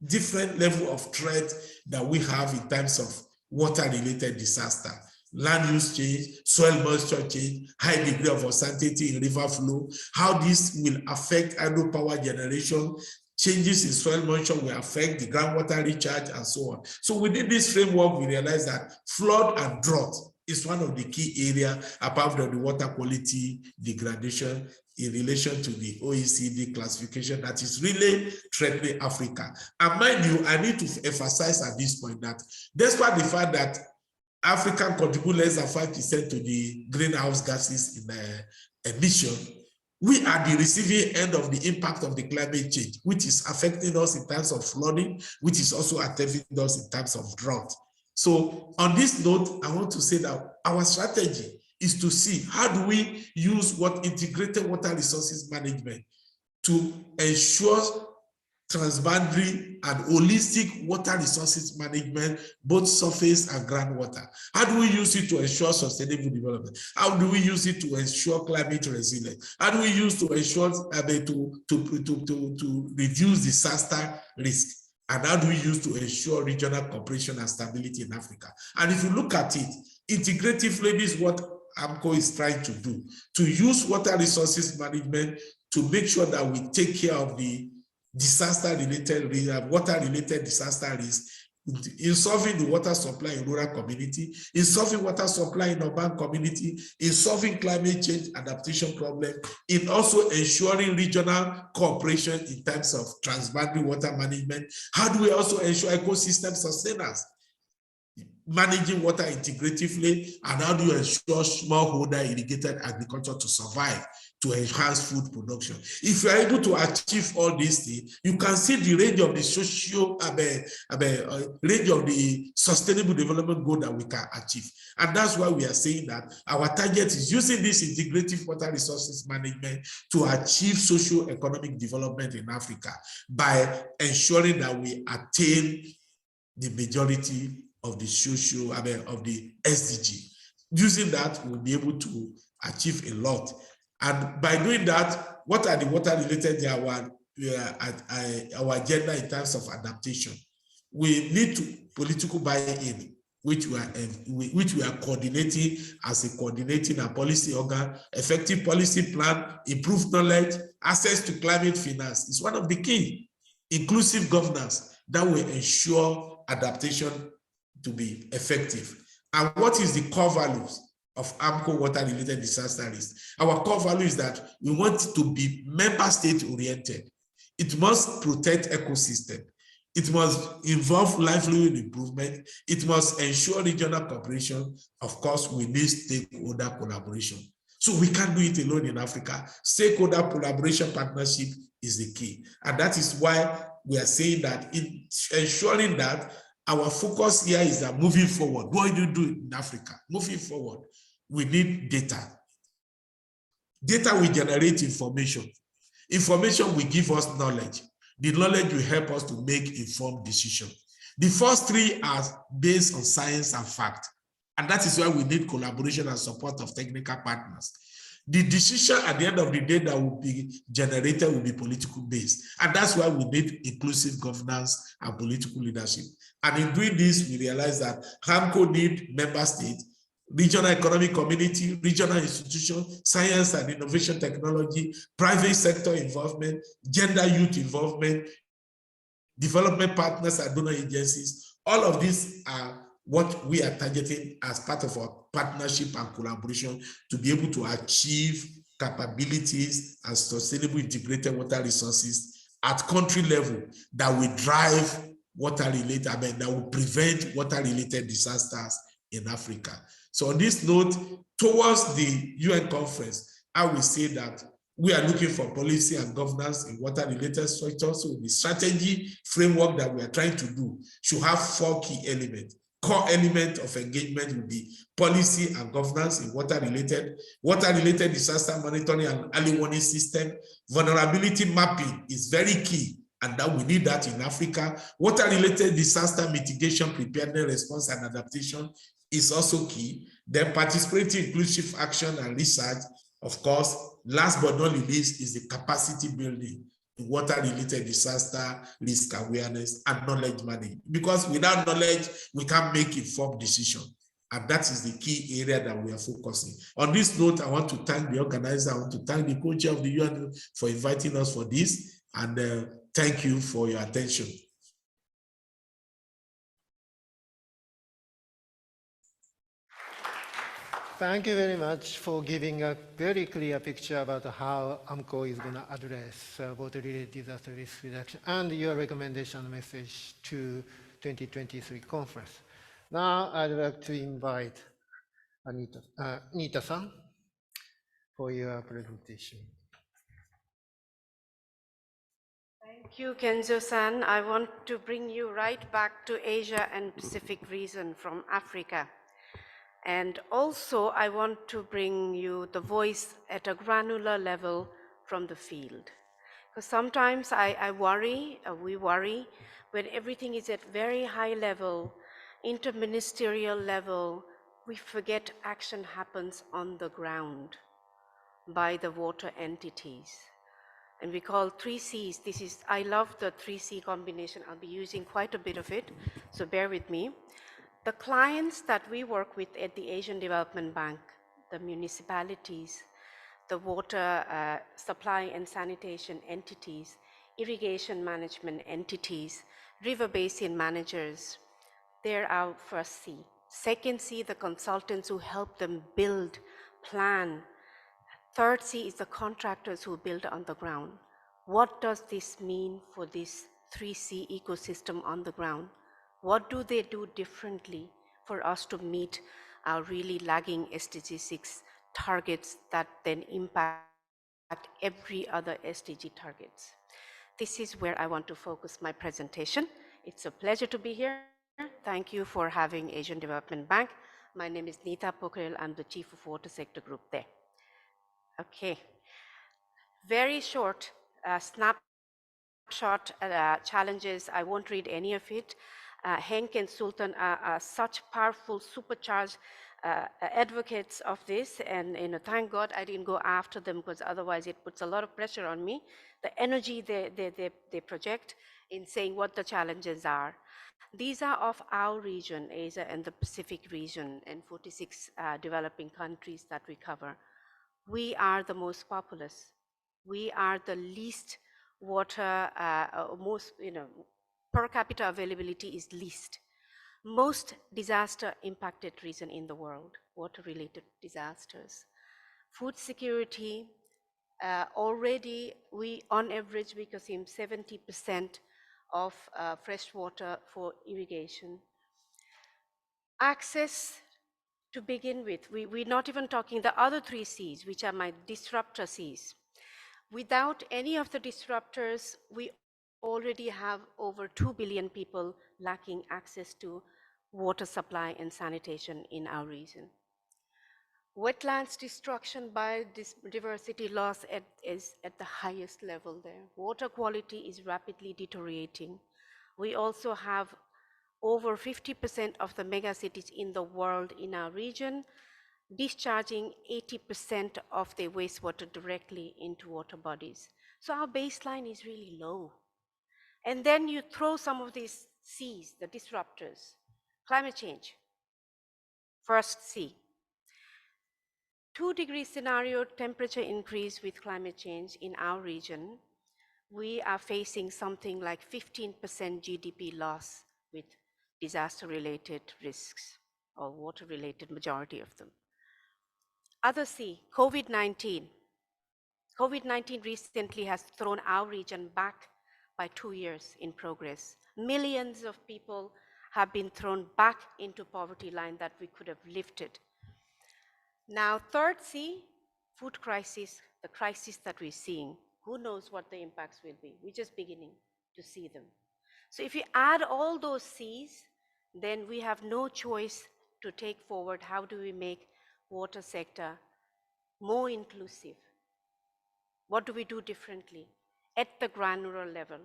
[SPEAKER 7] different level of threat that we have in terms of water-related disaster. Land use change, soil moisture change, high degree of uncertainty in river flow, how this will affect hydropower generation, changes in soil moisture will affect the groundwater recharge, and so on. So within this framework, we realize that flood and drought is one of the key areas apart from the water quality degradation in relation to the OECD classification that is really threatening Africa. And mind you, I need to emphasize at this point that despite the fact that Africa contributes less than 5% to the greenhouse gases in emission, we are the receiving end of the impact of the climate change, which is affecting us in terms of flooding, which is also affecting us in terms of drought. So on this note, I want to say that our strategy is to see how do we use integrated water resources management to ensure transboundary and holistic water resources management, both surface and groundwater. How do we use it to ensure sustainable development? How do we use it to ensure climate resilience? How do we use to ensure to reduce disaster risk? And how do we use to ensure regional cooperation and stability in Africa? And if you look at it, integratively, this is what AMCO is trying to do, to use water resources management to make sure that we take care of the disaster-related, water-related disaster risk, in solving the water supply in rural community, in solving water supply in urban community, in solving climate change adaptation problem, in also ensuring regional cooperation in terms of transboundary water management. How do we also ensure ecosystem sustenance? Managing water integratively, and how do you ensure smallholder irrigated agriculture to survive, to enhance food production? If you are able to achieve all these things, you can see the range of the range of the sustainable development goal that we can achieve. And that's why we are saying that our target is using this integrative water resources management to achieve socio-economic development in Africa by ensuring that we attain the majority of the of the SDG. Using that, we'll be able to achieve a lot. And by doing that, what are the water-related our agenda in terms of adaptation? We need to political buy-in, which we are coordinating as a coordinating and policy organ, effective policy plan, improved knowledge, access to climate finance is one of the key. Inclusive governance that will ensure adaptation to be effective. And what is the core values of AMCO water-related disaster risk? Our core value is that we want it to be member state oriented. It must protect ecosystem. It must involve livelihood improvement. It must ensure regional cooperation. Of course, we need stakeholder collaboration. So we can't do it alone in Africa. Stakeholder collaboration partnership is the key. And that is why we are saying that in ensuring that our focus here is that moving forward, what do you do in Africa? Moving forward, we need data. Data will generate information. Information will give us knowledge. The knowledge will help us to make informed decisions. The first three are based on science and fact. And that is why we need collaboration and support of technical partners. The decision at the end of the day that will be generated will be political based. And that's why we need inclusive governance and political leadership. And in doing this, we realize that AMCO need member states, regional economic community, regional institutions, science and innovation technology, private sector involvement, gender youth involvement, development partners and donor agencies. All of these are what we are targeting as part of our partnership and collaboration to be able to achieve capabilities and sustainable integrated water resources at country level that will drive water-related, that will prevent water-related disasters in Africa. So on this note, towards the UN conference, I will say that we are looking for policy and governance in water-related structures. So the strategy framework that we are trying to do should have 4 key elements. Core element of engagement will be policy and governance in water-related disaster monitoring and early warning system. Vulnerability mapping is very key, and that we need that in Africa. Water-related disaster mitigation, preparedness, response, and adaptation is also key. Then participating inclusive action and research, of course. Last but not least is the capacity building in water-related disaster risk awareness and knowledge management. Because without knowledge, we can't make informed decisions. And that is the key area that we are focusing. On this note, I want to thank the organizer. I want to thank the co-chair of the UN for inviting us for this. And thank you for your attention.
[SPEAKER 1] Thank you very much for giving a very clear picture about how AMCO is going to address water-related disaster risk reduction and your recommendation message to 2023 conference. Now, I'd like to invite Nita-san for your presentation.
[SPEAKER 6] Thank you, Kenzo-san. I want to bring you right back to Asia and Pacific region from Africa. And also, I want to bring you the voice at a granular level from the field. Because sometimes I worry, we worry, when everything is at very high level, interministerial level, we forget action happens on the ground by the water entities. And we call 3Cs. This is, I love the 3C combination. I'll be using quite a bit of it, so bear with me. The clients that we work with at the Asian Development Bank, the municipalities, the water supply and sanitation entities, irrigation management entities, river basin managers, they're our first C. Second C, the consultants who help them build, plan. Third C is the contractors who build on the ground. What does this mean for this 3C ecosystem on the ground? What do they do differently for us to meet our really lagging SDG 6 targets that then impact every other SDG targets? This is where I want to focus my presentation. It's a pleasure to be here. Thank you for having Asian Development Bank. My name is Nita Pokhrel. I'm the Chief of Water Sector Group there. Okay, very short snapshot challenges. I won't read any of it. Henk and Sultan are such powerful, supercharged advocates of this, and thank God I didn't go after them, because otherwise it puts a lot of pressure on me. The energy they project in saying what the challenges are. These are of our region, Asia and the Pacific region, and 46 developing countries that we cover. We are the most populous. We are the least water, most, per capita availability is least. Most disaster impacted region in the world, water-related disasters. Food security, already we, on average, we consume 70% of fresh water for irrigation. Access, to begin with, we're not even talking the other 3 Cs, which are my disruptor Cs. Without any of the disruptors, we already have over 2 billion people lacking access to water supply and sanitation in our region. Wetlands destruction, biodiversity loss is at the highest level there. Water quality is rapidly deteriorating. We also have over 50% of the megacities in the world in our region discharging 80% of their wastewater directly into water bodies. So our baseline is really low. And then you throw some of these Cs, the disruptors, climate change, first C. 2-degree scenario temperature increase with climate change in our region, we are facing something like 15% GDP loss with disaster-related risks, or water-related majority of them. Other C, COVID-19. COVID-19 recently has thrown our region back by 2 years in progress. Millions of people have been thrown back into poverty line that we could have lifted. Now, third C, food crisis, the crisis that we're seeing. Who knows what the impacts will be? We're just beginning to see them. So if you add all those Cs, then we have no choice to take forward how do we make water sector more inclusive. What do we do differently at the granular level?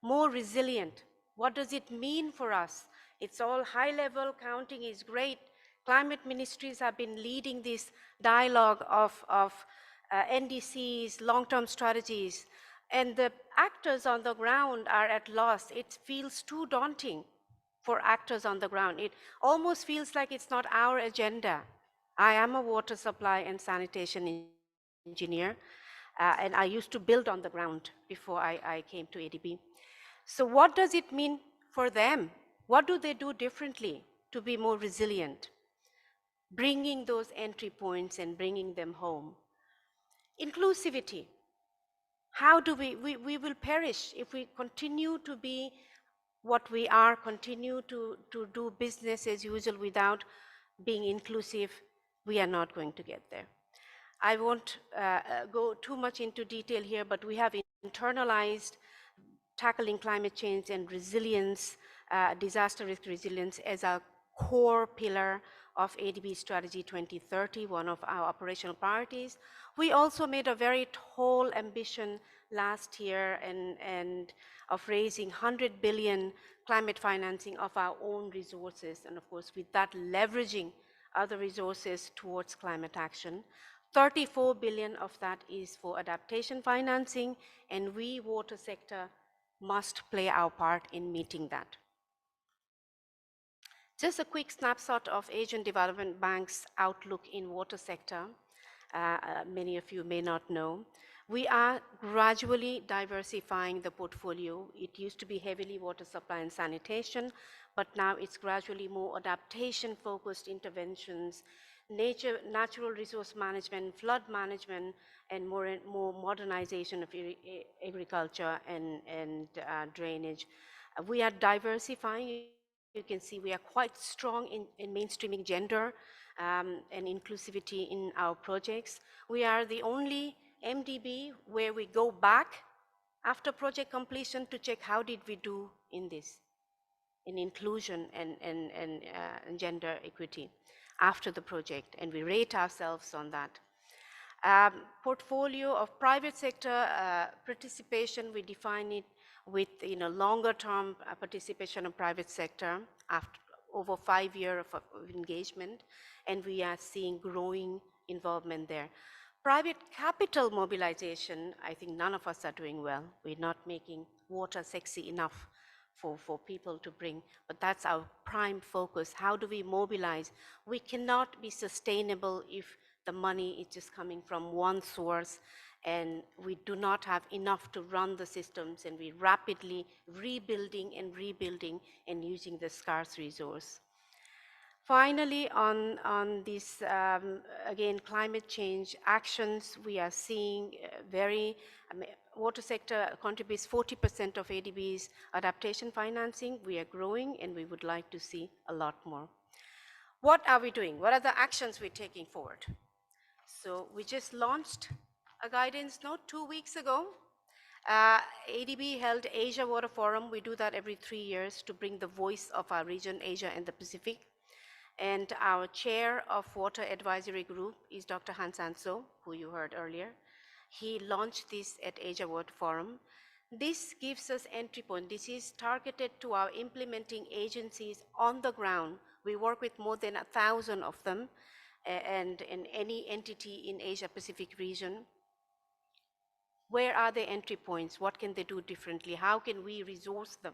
[SPEAKER 6] More resilient. What does it mean for us? It's all high level, counting is great. Climate ministries have been leading this dialogue of NDCs, long-term strategies, and the actors on the ground are at loss. It feels too daunting for actors on the ground. It almost feels like it's not our agenda. I am a water supply and sanitation engineer, and I used to build on the ground before I came to ADB. So what does it mean for them? What do they do differently to be more resilient? Bringing those entry points and bringing them home. Inclusivity. How do we will perish if we continue to be what we are, continue to do business as usual without being inclusive. We are not going to get there. I won't go too much into detail here, but we have internalized tackling climate change and resilience, disaster risk resilience as a core pillar of ADB Strategy 2030, one of our operational priorities. We also made a very tall ambition last year and of raising 100 billion climate financing of our own resources, and of course with that leveraging other resources towards climate action. 34 billion of that is for adaptation financing, and we, water sector, must play our part in meeting that. Just a quick snapshot of Asian Development Bank's outlook in water sector. Many of you may not know. We are gradually diversifying the portfolio. It used to be heavily water supply and sanitation, but now it's gradually more adaptation-focused interventions, natural resource management, flood management, and more modernization of agriculture and drainage. We are diversifying. You can see we are quite strong in mainstreaming gender and inclusivity in our projects. We are the only MDB where we go back after project completion to check how did we do in this, in inclusion and gender equity after the project, and we rate ourselves on that. Portfolio of private sector participation, we define it with longer term participation of private sector after over 5 years of engagement, and we are seeing growing involvement there. Private capital mobilization, I think none of us are doing well. We're not making water sexy enough for people to bring, but that's our prime focus. How do we mobilize? We cannot be sustainable if the money is just coming from one source and we do not have enough to run the systems, and we rapidly rebuilding and using the scarce resource. Finally, on this, again, climate change actions, we are seeing water sector contributes 40% of ADB's adaptation financing. We are growing, and we would like to see a lot more. What are we doing? What are the actions we're taking forward? So we just launched a guidance note 2 weeks ago. ADB held Asia Water Forum. We do that every 3 years to bring the voice of our region, Asia and the Pacific. And our chair of Water Advisory Group is Dr. Han San-so, who you heard earlier. He launched this at Asia Water Forum. This gives us entry point. This is targeted to our implementing agencies on the ground. We work with more than 1,000 of them, and in any entity in Asia Pacific region. Where are the entry points? What can they do differently? How can we resource them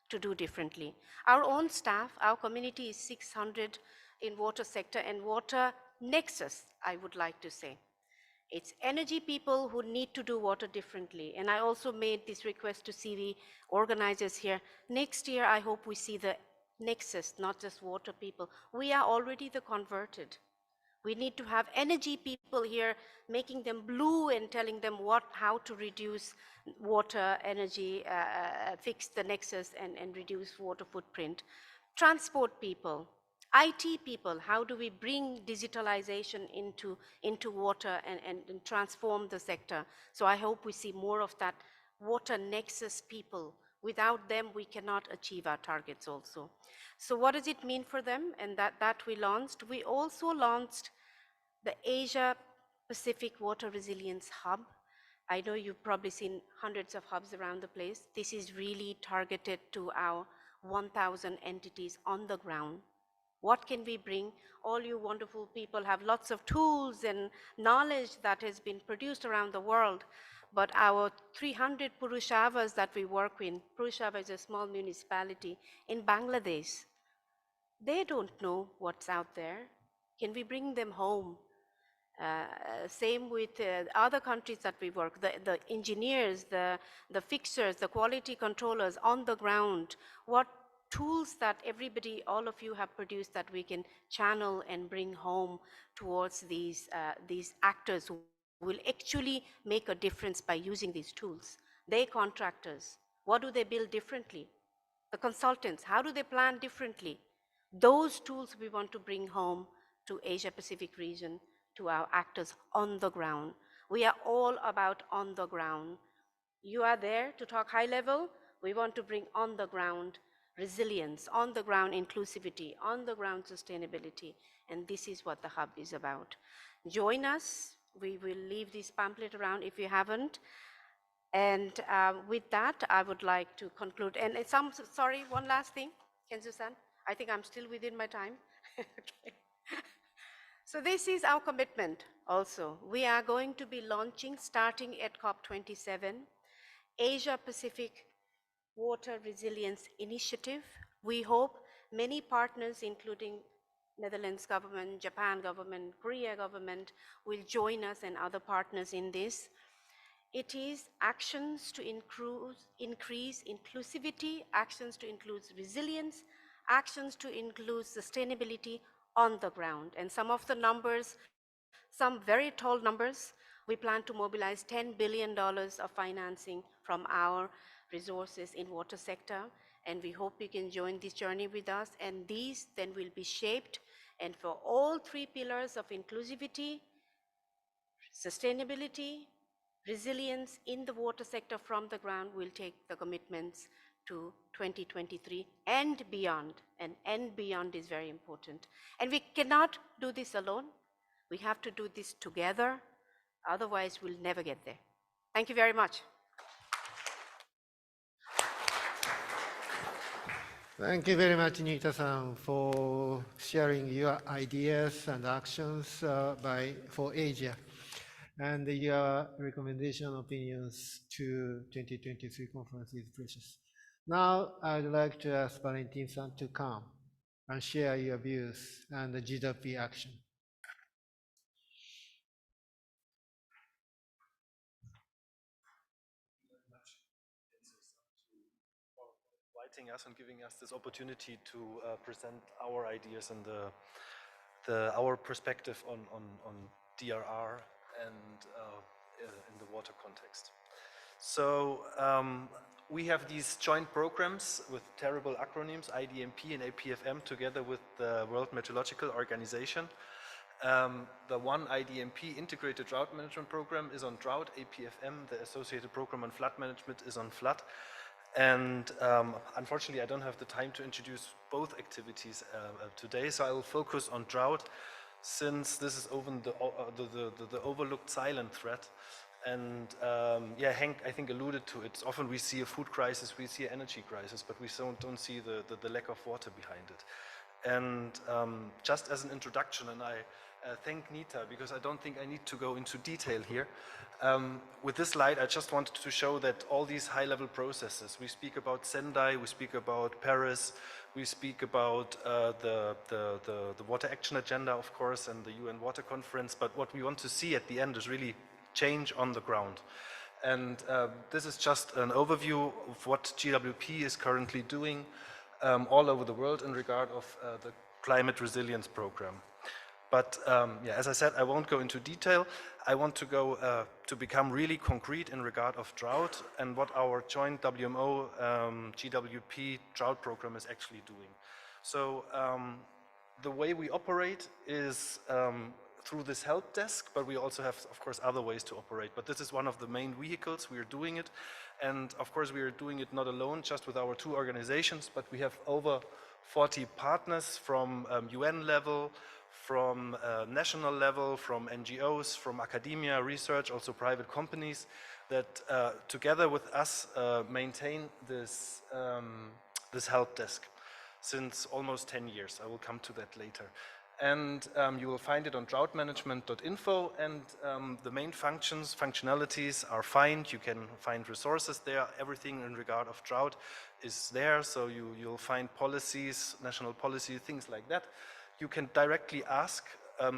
[SPEAKER 6] to do differently? Our own staff, our community is 600 in water sector and water nexus, I would like to say. It's energy people who need to do water differently. And I also made this request to CV organizers here. Next year, I hope we see the nexus, not just water people. We are already the converted. We need to have energy people here, making them blue and telling them how to reduce water, energy, fix the nexus and reduce water footprint. Transport people, IT people, how do we bring digitalization into water and transform the sector? So I hope we see more of that water nexus people. Without them, we cannot achieve our targets also. So what does it mean for them? And that we launched. We also launched the Asia Pacific Water Resilience Hub. I know you've probably seen hundreds of hubs around the place. This is really targeted to our 1,000 entities on the ground. What can we bring? All you wonderful people have lots of tools and knowledge that has been produced around the world. But our 300 Purushavas that we work with, Purushava is a small municipality in Bangladesh. They don't know what's out there. Can we bring them home? Same with other countries that we work, the engineers, the fixers, the quality controllers on the ground. What tools that everybody, all of you have produced that we can channel and bring home towards these actors who will actually make a difference by using these tools. They contractors, what do they build differently? The consultants, how do they plan differently? Those tools we want to bring home to Asia Pacific region, to our actors on the ground. We are all about on the ground. You are there to talk high level. We want to bring on the ground resilience, on the ground inclusivity, on the ground sustainability. And this is what the hub is about. Join us. We will leave this pamphlet around if you haven't. And with that, I would like to conclude. And sorry, one last thing, Kenzo-san. I think I'm still within my time. Okay. So this is our commitment also. We are going to be launching, starting at COP27, Asia Pacific Water Resilience Initiative. We hope many partners, including Netherlands government, Japan government, Korea government, will join us and other partners in this. It is actions to increase inclusivity, actions to include resilience, actions to include sustainability on the ground. And some of the numbers, some very tall numbers, we plan to mobilize $10 billion of financing from our resources in water sector. And we hope you can join this journey with us. And these then will be shaped. And for all three pillars of inclusivity, sustainability, resilience in the water sector from the ground, will take the commitments to 2023 and beyond. And beyond is very important. And we cannot do this alone. We have to do this together. Otherwise, we'll never get there. Thank you very much.
[SPEAKER 1] Thank you very much, Nita-san, for sharing your ideas and actions for Asia and your recommendation opinions to 2023 conference is precious. Now, I'd like to ask Valentin-san to come and share your views and the GWP action.
[SPEAKER 8] Inviting us and giving us this opportunity to present our ideas and our perspective on DRR and in the water context. So we have these joint programs with terrible acronyms, IDMP and APFM, together with the World Meteorological Organization. The one IDMP, Integrated Drought Management Program, is on drought. APFM, the associated program on flood management, is on flood. And unfortunately, I don't have the time to introduce both activities today, so I will focus on drought, since this is often the overlooked silent threat. And yeah, Henk, I think, alluded to it. Often we see a food crisis, we see an energy crisis, but we don't see the lack of water behind it. And just as an introduction, and I thank Nita, because I don't think I need to go into detail here. With this slide, I just wanted to show that all these high-level processes, we speak about Sendai, we speak about Paris, we speak about the Water Action Agenda, of course, and the UN Water Conference, but what we want to see at the end is really change on the ground. And this is just an overview of what GWP is currently doing all over the world in regard of the climate resilience program. But yeah, as I said, I won't go into detail. I want to go to become really concrete in regard of drought and what our joint WMO GWP drought program is actually doing. So the way we operate is through this help desk, but we also have, of course, other ways to operate. But this is one of the main vehicles. We are doing it. And of course, we are doing it not alone, just with our two organizations, but we have over 40 partners from UN level, from national level, from NGOs, from academia, research, also private companies that together with us maintain this, this help desk since almost 10 years. I will come to that later. And you will find it on droughtmanagement.info, and the main functionalities are found. You can find resources there. Everything in regard of drought is there, so you'll find policies, national policy, things like that. You can directly ask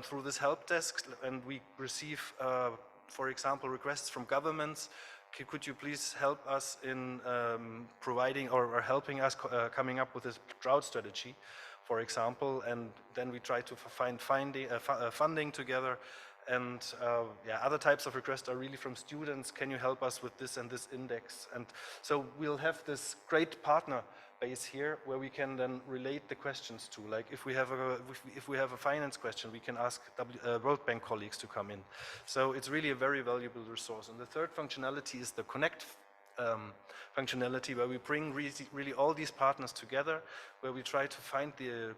[SPEAKER 8] through this help desk, and we receive, for example, requests from governments. Could you please help us in providing or helping us coming up with this drought strategy, for example, and then we try to find funding together. And yeah, other types of requests are really from students. Can you help us with this and this index? And so we'll have this great partner base here where we can then relate the questions to. Like if we have a finance question, we can ask World Bank colleagues to come in. So it's really a very valuable resource. And the third functionality is the Connect functionality, where we bring really all these partners together, where we try to find the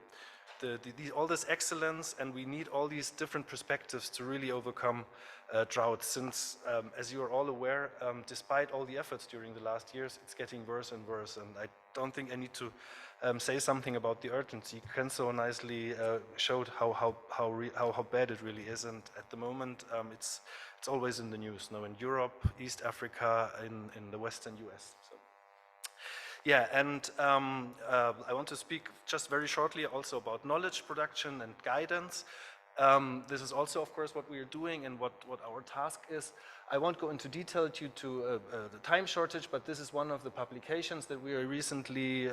[SPEAKER 8] all this excellence, and we need all these different perspectives to really overcome drought. Since, as you are all aware, despite all the efforts during the last years, it's getting worse and worse. And I don't think I need to say something about the urgency. Kenzo nicely showed how bad it really is, and at the moment it's always in the news. Now in Europe, East Africa, in the Western US. So. Yeah, and I want to speak just very shortly also about knowledge production and guidance. This is also, of course, what we are doing and what our task is. I won't go into detail due to the time shortage, but this is one of the publications that we recently,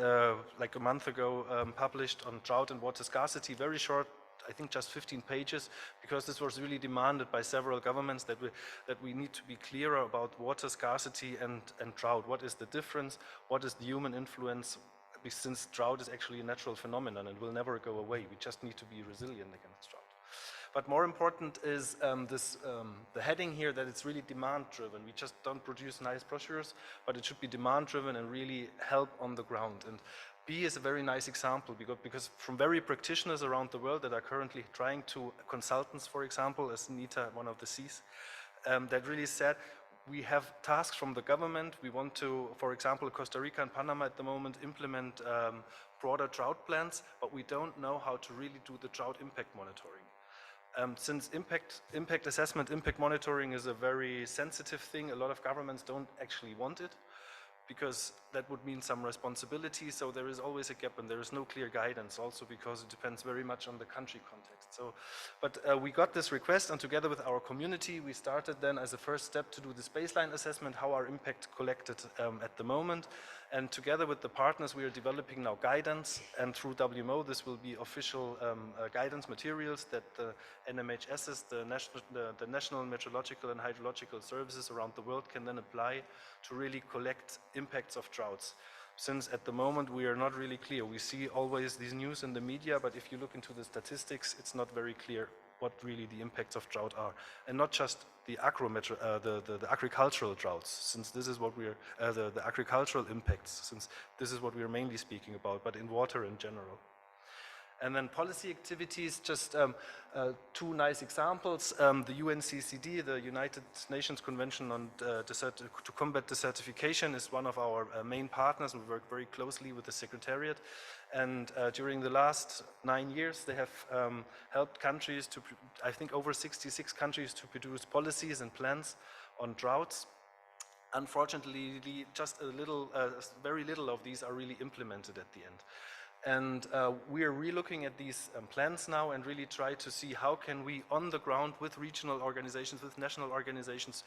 [SPEAKER 8] like a month ago, published on drought and water scarcity. Very short, I think just 15 pages, because this was really demanded by several governments that we need to be clearer about water scarcity and drought. What is the difference? What is the human influence? Since drought is actually a natural phenomenon and will never go away. We just need to be resilient against drought. But more important is the heading here, that it's really demand-driven. We just don't produce nice brochures, but it should be demand-driven and really help on the ground. And B is a very nice example, because from very practitioners around the world that are currently trying to, consultants, for example, as Nita, one of the Cs, that really said, we have tasks from the government. We want to, for example, Costa Rica and Panama at the moment implement broader drought plans, but we don't know how to really do the drought impact monitoring. Since impact assessment, impact monitoring is a very sensitive thing, a lot of governments don't actually want it, because that would mean some responsibility, so there is always a gap and there is no clear guidance, also because it depends very much on the country context. So, but we got this request, and together with our community, we started then as a first step to do this baseline assessment, how our impact collected at the moment. And together with the partners, we are developing now guidance, and through WMO, this will be official guidance materials that the NMHSs, the National Meteorological and Hydrological Services around the world can then apply to really collect impacts of droughts. Since at the moment we are not really clear. We see always these news in the media, but if you look into the statistics, it's not very clear what really the impacts of drought are. And not just the agricultural droughts, since this is what we are, the agricultural impacts, since this is what we are mainly speaking about, but in water in general. And then policy activities, just two nice examples. The UNCCD, the United Nations Convention on to Combat Desertification, is one of our main partners. We work very closely with the Secretariat. And during the last 9 years, they have helped countries to, I think, over 66 countries to produce policies and plans on droughts. Unfortunately, just very little of these are really implemented at the end. And we are relooking at these plans now and really try to see how can we, on the ground with regional organizations, with national organizations,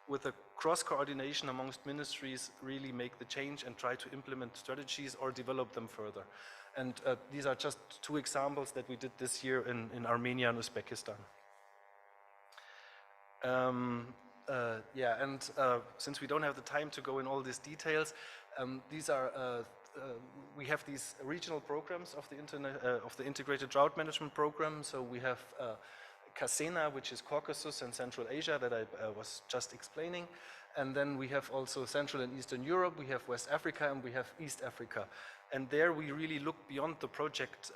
[SPEAKER 8] with a cross-coordination amongst ministries, really make the change and try to implement strategies or develop them further. And these are just two examples that we did this year in Armenia and Uzbekistan. Since we don't have the time to go in all these details, these are we have these regional programs of the Integrated Drought Management Program. So we have CASENA, which is Caucasus and Central Asia, that I was just explaining. And then we have also Central and Eastern Europe, we have West Africa, and we have East Africa. And there we really look beyond the project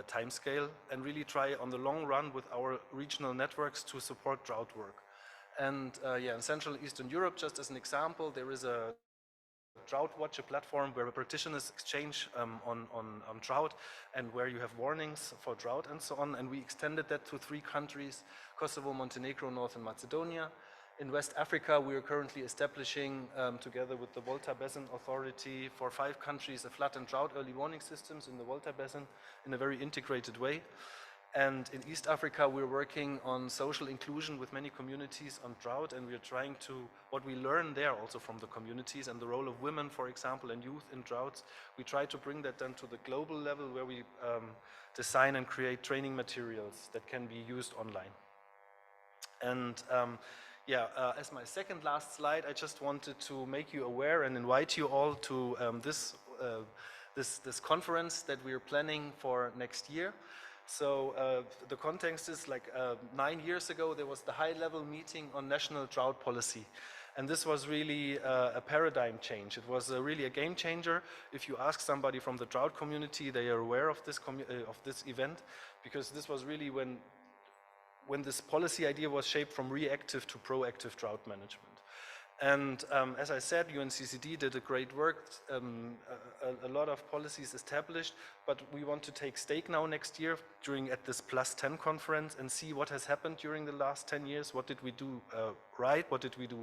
[SPEAKER 8] timescale and really try on the long run with our regional networks to support drought work. And in Central and Eastern Europe, just as an example, there is a Drought Watch, a platform where practitioners exchange on drought and where you have warnings for drought and so on. And we extended that to 3 countries, Kosovo, Montenegro, Northern Macedonia. In West Africa, we are currently establishing, together with the Volta Basin Authority, for 5 countries, a flood and drought early warning systems in the Volta Basin in a very integrated way. And in East Africa, we're working on social inclusion with many communities on drought, and we're trying to, what we learn there also from the communities and the role of women, for example, and youth in droughts, we try to bring that then to the global level where we design and create training materials that can be used online. And as my second last slide, I just wanted to make you aware and invite you all to this conference that we're planning for next year. So the context is like 9 years ago, there was the high-level meeting on national drought policy. And this was really a paradigm change. It was really a game changer. If you ask somebody from the drought community, they are aware of this event, because this was really when this policy idea was shaped from reactive to proactive drought management. And as I said, UNCCD did a great work, a lot of policies established, but we want to take stake now next year at this +10 conference and see what has happened during the last 10 years. What did we do right? What did we do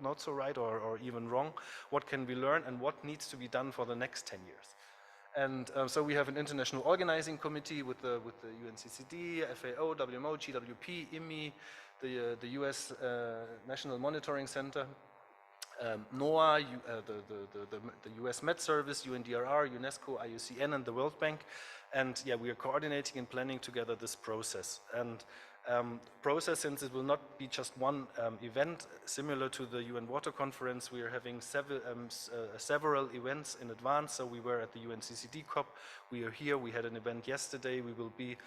[SPEAKER 8] not so right or even wrong? What can we learn, and what needs to be done for the next 10 years? And so we have an international organizing committee with the UNCCD, FAO, WMO, GWP, IMI, the US National Monitoring Center, NOAA, the US Met Service, UNDRR, UNESCO, IUCN, and the World Bank. And yeah, we are coordinating and planning together this process. And process, since it will not be just one event, similar to the UN Water Conference, we are having several events in advance. So we were at the UNCCD COP, we are here, we had an event yesterday, we will be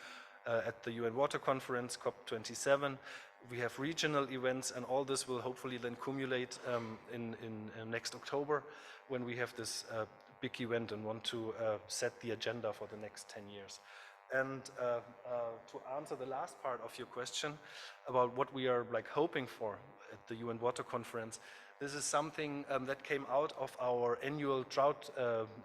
[SPEAKER 8] at the UN Water Conference, COP27. We have regional events, and all this will hopefully then accumulate in next October, when we have this big event and want to set the agenda for the next 10 years. And to answer the last part of your question about what we are hoping for at the UN Water Conference, this is something that came out of our annual drought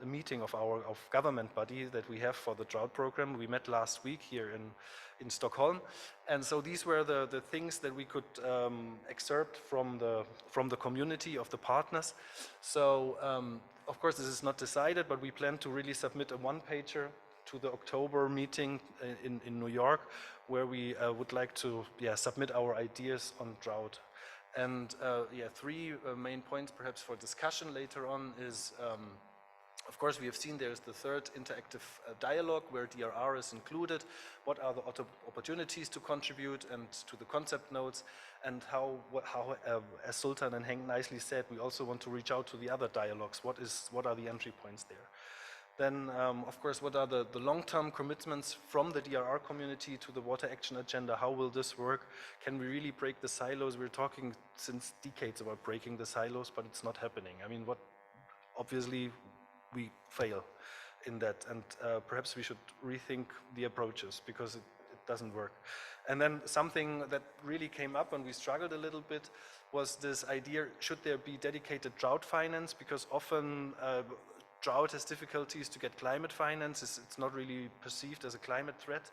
[SPEAKER 8] meeting of our government body that we have for the drought program. We met last week here in Stockholm, and so these were the things that we could excerpt from the community of the partners. So of course this is not decided, but we plan to really submit a one-pager to the October meeting in New York, where we would like to submit our ideas on drought. And three main points perhaps for discussion later on is, of course, we have seen there's the third interactive dialogue where DRR is included. What are the opportunities to contribute, and to the concept notes, and how as Sultan and Henk nicely said, we also want to reach out to the other dialogues. What are the entry points there? Then, of course, what are the long-term commitments from the DRR community to the water action agenda? How will this work? Can we really break the silos? We're talking since decades about breaking the silos, but it's not happening. I mean, obviously we fail in that, and perhaps we should rethink the approaches, because it doesn't work. And then something that really came up and we struggled a little bit was this idea, should there be dedicated drought finance? Because often drought has difficulties to get climate finance. It's not really perceived as a climate threat.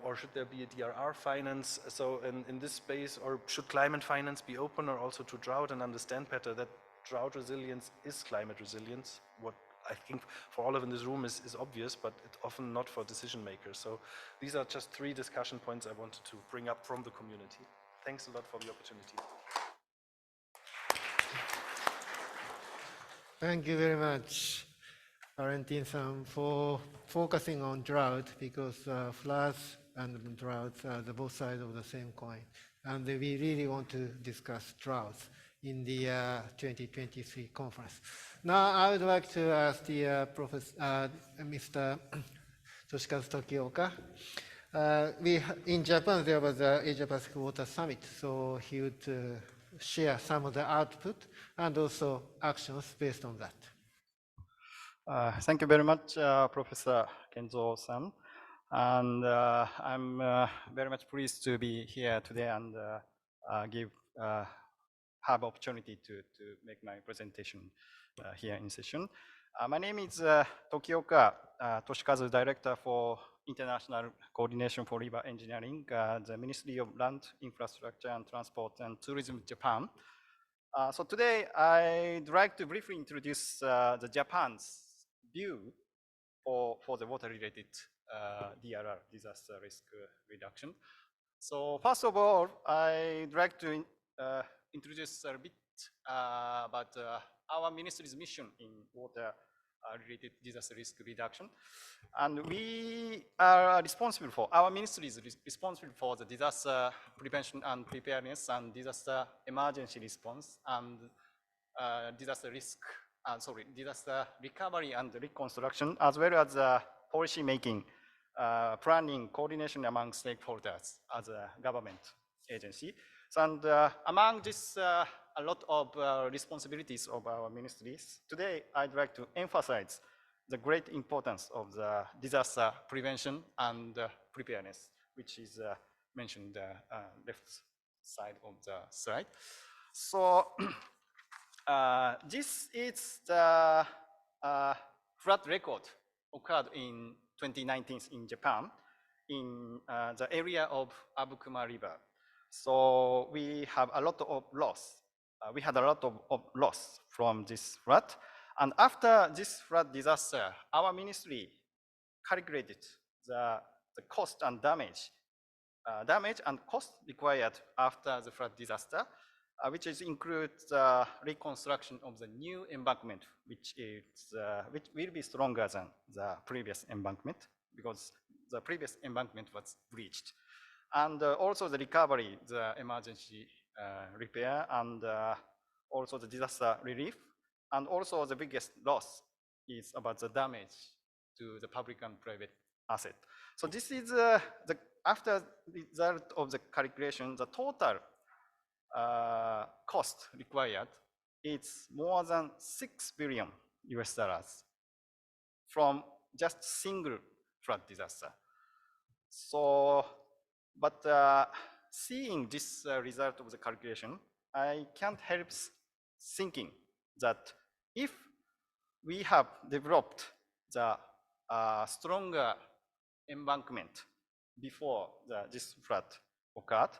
[SPEAKER 8] Or should there be a DRR finance? So in this space, or should climate finance be opener also to drought, and understand better that drought resilience is climate resilience? What I think for all of in this room is obvious, but it's often not for decision makers. So these are just three discussion points I wanted to bring up from the community. Thanks a lot for the opportunity.
[SPEAKER 1] Thank you very much, Valentin-san, for focusing on drought, because floods and droughts are the both sides of the same coin. And we really want to discuss droughts in the 2023 conference. Now, I would like to ask the Mr. Toshikazu Tokioka. In Japan, there was an Asia-Pacific Water Summit, so he would share some of the output and also actions based on that.
[SPEAKER 9] Thank you very much, Professor Kenzo-san. And I'm very much pleased to be here today and have opportunity to make my presentation here in session. My name is Tokioka Toshikazu, Director for International Coordination for River Engineering, the Ministry of Land, Infrastructure and Transport and Tourism, Japan. So today I'd like to briefly introduce the Japan's view for the water-related DRR, disaster risk reduction. So first of all, I'd like to introduce a bit about our ministry's mission in water-related disaster risk reduction. And we are responsible for, our ministry is responsible for the disaster prevention and preparedness and disaster emergency response and disaster recovery and reconstruction, as well as policy making, planning, coordination among stakeholders as a government agency. And among this a lot of responsibilities of our ministries. Today, I'd like to emphasize the great importance of the disaster prevention and preparedness, which is mentioned left side of the slide. So this is the flood record occurred in 2019 in Japan in the area of Abukuma River. So we have a lot of loss. We had a lot of loss from this flood. And after this flood disaster, our ministry calculated the cost and damage and cost required after the flood disaster, which includes the reconstruction of the new embankment, which will be stronger than the previous embankment because the previous embankment was breached. And also the recovery, the emergency repair, and also the disaster relief. And also the biggest loss is about the damage to the public and private asset. So this is after the result of the calculation, the total cost required is more than 6 billion US dollars from just single flood disaster. So, but seeing this result of the calculation, I can't help thinking that if we have developed the stronger embankment before this flood occurred,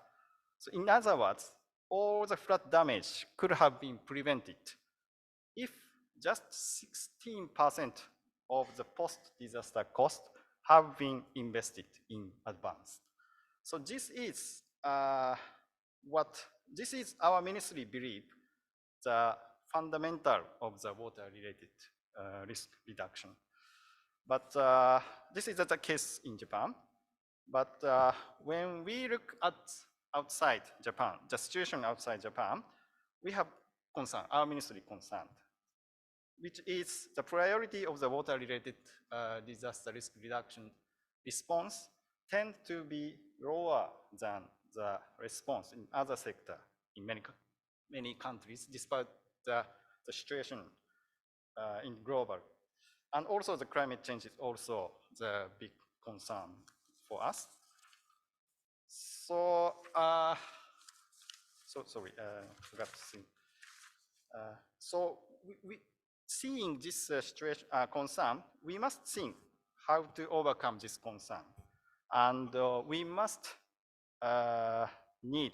[SPEAKER 9] so in other words, all the flood damage could have been prevented if just 16% of the post-disaster cost have been invested in advance. So this is this is our ministry believe the fundamental of the water-related risk reduction. But this is the case in Japan. But when we look at outside Japan, the situation outside Japan, we have concern, our ministry concerned, which is the priority of the water-related disaster risk reduction response tend to be lower than the response in other sector in many countries, despite the situation in global. And also the climate change is also the big concern for us. So, sorry, forgot to think. So seeing this situation concern, we must think how to overcome this concern, and we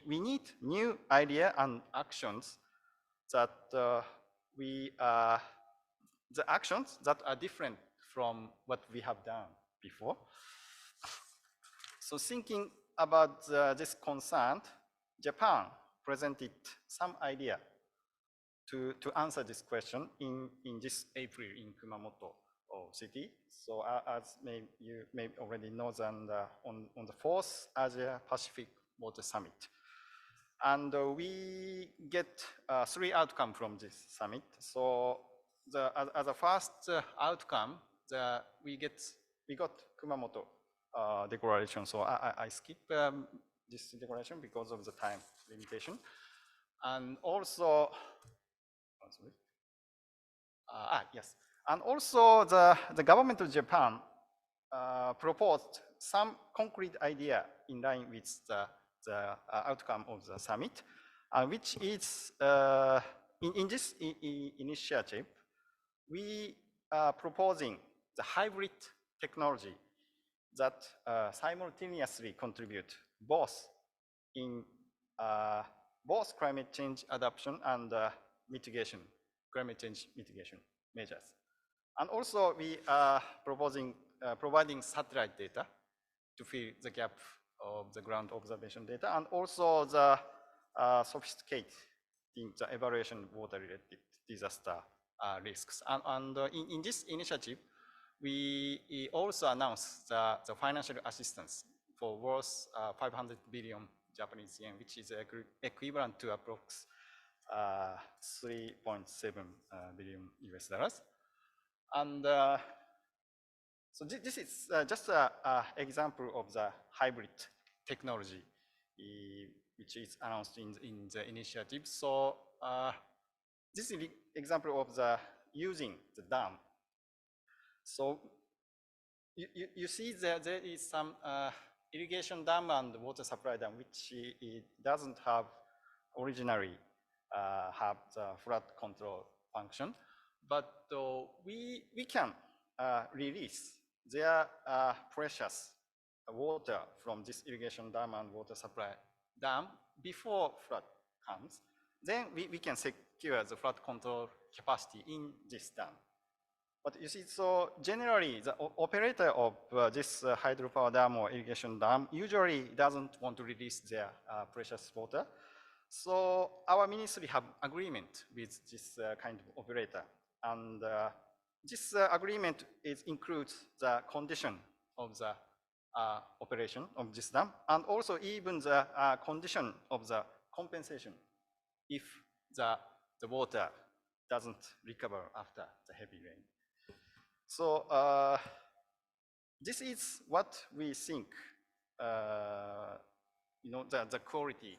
[SPEAKER 9] need new idea and actions that the actions that are different from what we have done before. So thinking about this concern, Japan presented some idea to answer this question in this April in Kumamoto city. So as you may already know, on the 4th Asia Pacific Water Summit. And we get 3 outcomes from this summit. So as a first outcome, we got Kumamoto declaration. So I skip this declaration because of the time limitation. And also, yes. And also the government of Japan proposed some concrete idea in line with the outcome of the summit, which is in this initiative, we are proposing the hybrid technology that simultaneously contribute both in both climate change adaptation and climate change mitigation measures. And also we are proposing providing satellite data to fill the gap of the ground observation data, and also the sophisticating the evaluation of water-related disaster risks. And in this initiative, we also announced the financial assistance for worth 500 billion Japanese yen, which is equivalent to approx 3.7 billion US dollars. And so this is just an example of the hybrid technology which is announced in the initiative. So this is an example of the using the dam. So you see that there is some irrigation dam and water supply dam, which it doesn't have originally have the flood control function, but we can release their precious water from this irrigation dam and water supply dam before flood comes. Then we can secure the flood control capacity in this dam. But you see, so generally the operator of this hydropower dam or irrigation dam usually doesn't want to release their precious water. So our ministry have agreement with this kind of operator. And this agreement includes the condition of the operation of this dam, and also even the condition of the compensation if the water doesn't recover after the heavy rain. So this is what we think, the quality,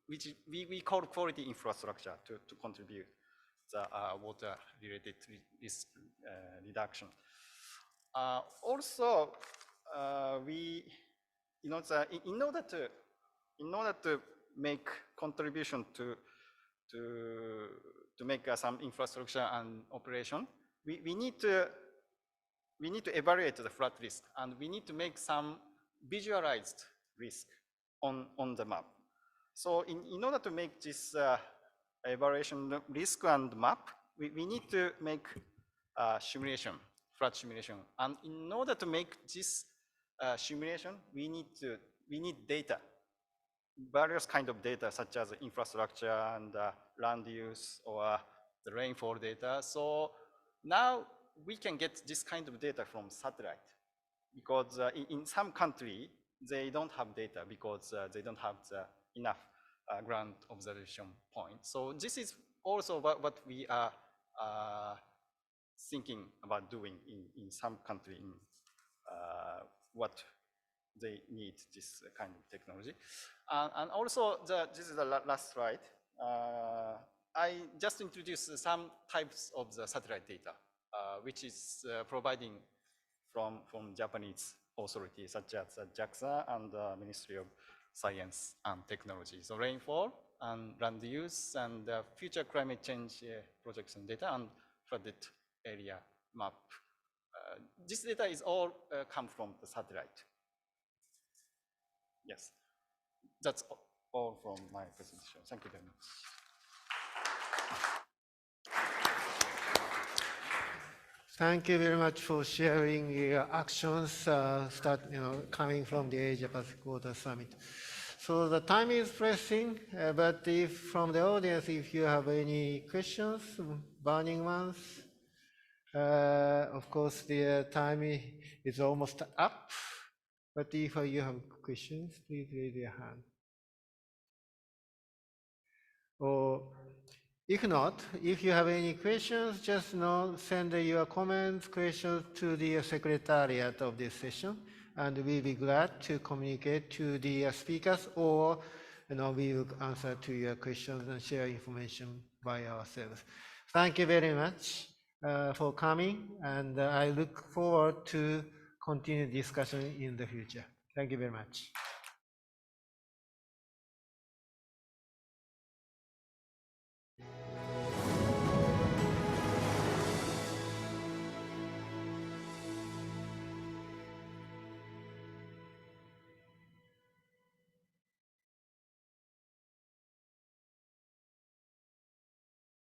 [SPEAKER 9] which we call quality infrastructure to contribute the water-related risk reduction. Also, in order to make contribution to make some infrastructure and operation, we need to evaluate the flood risk, and we need to make some visualized risk on the map. So in order to make this evaluation risk and map, we need to make simulation, flood simulation. And in order to make this simulation, we need data, various kind of data such as infrastructure and land use or the rainfall data. So now we can get this kind of data from satellite, because in some country they don't have data because they don't have enough ground observation point. So this is also what we are thinking about doing in some country, what they need this kind of technology. And also, this is the last slide. I just introduced some types of the satellite data, which is providing from Japanese authorities such as JAXA and the Ministry of Science and Technology. So rainfall and land use and future climate change projection data and flooded area map. This data is all come from the satellite. Yes, that's all from my presentation. Thank you very much.
[SPEAKER 1] Thank you very much for sharing your actions coming from the Asia Pacific Water Summit. So the time is pressing, but if from the audience, if you have any questions, burning ones, of course the time is almost up. But if you have questions, please raise your hand. Or if not, if you have any questions, just send your comments, questions to the secretariat of this session, and we'll be glad to communicate to the speakers, or we will answer to your questions and share information by ourselves. Thank you very much for coming, and I look forward to continue discussion in the future. Thank you very much.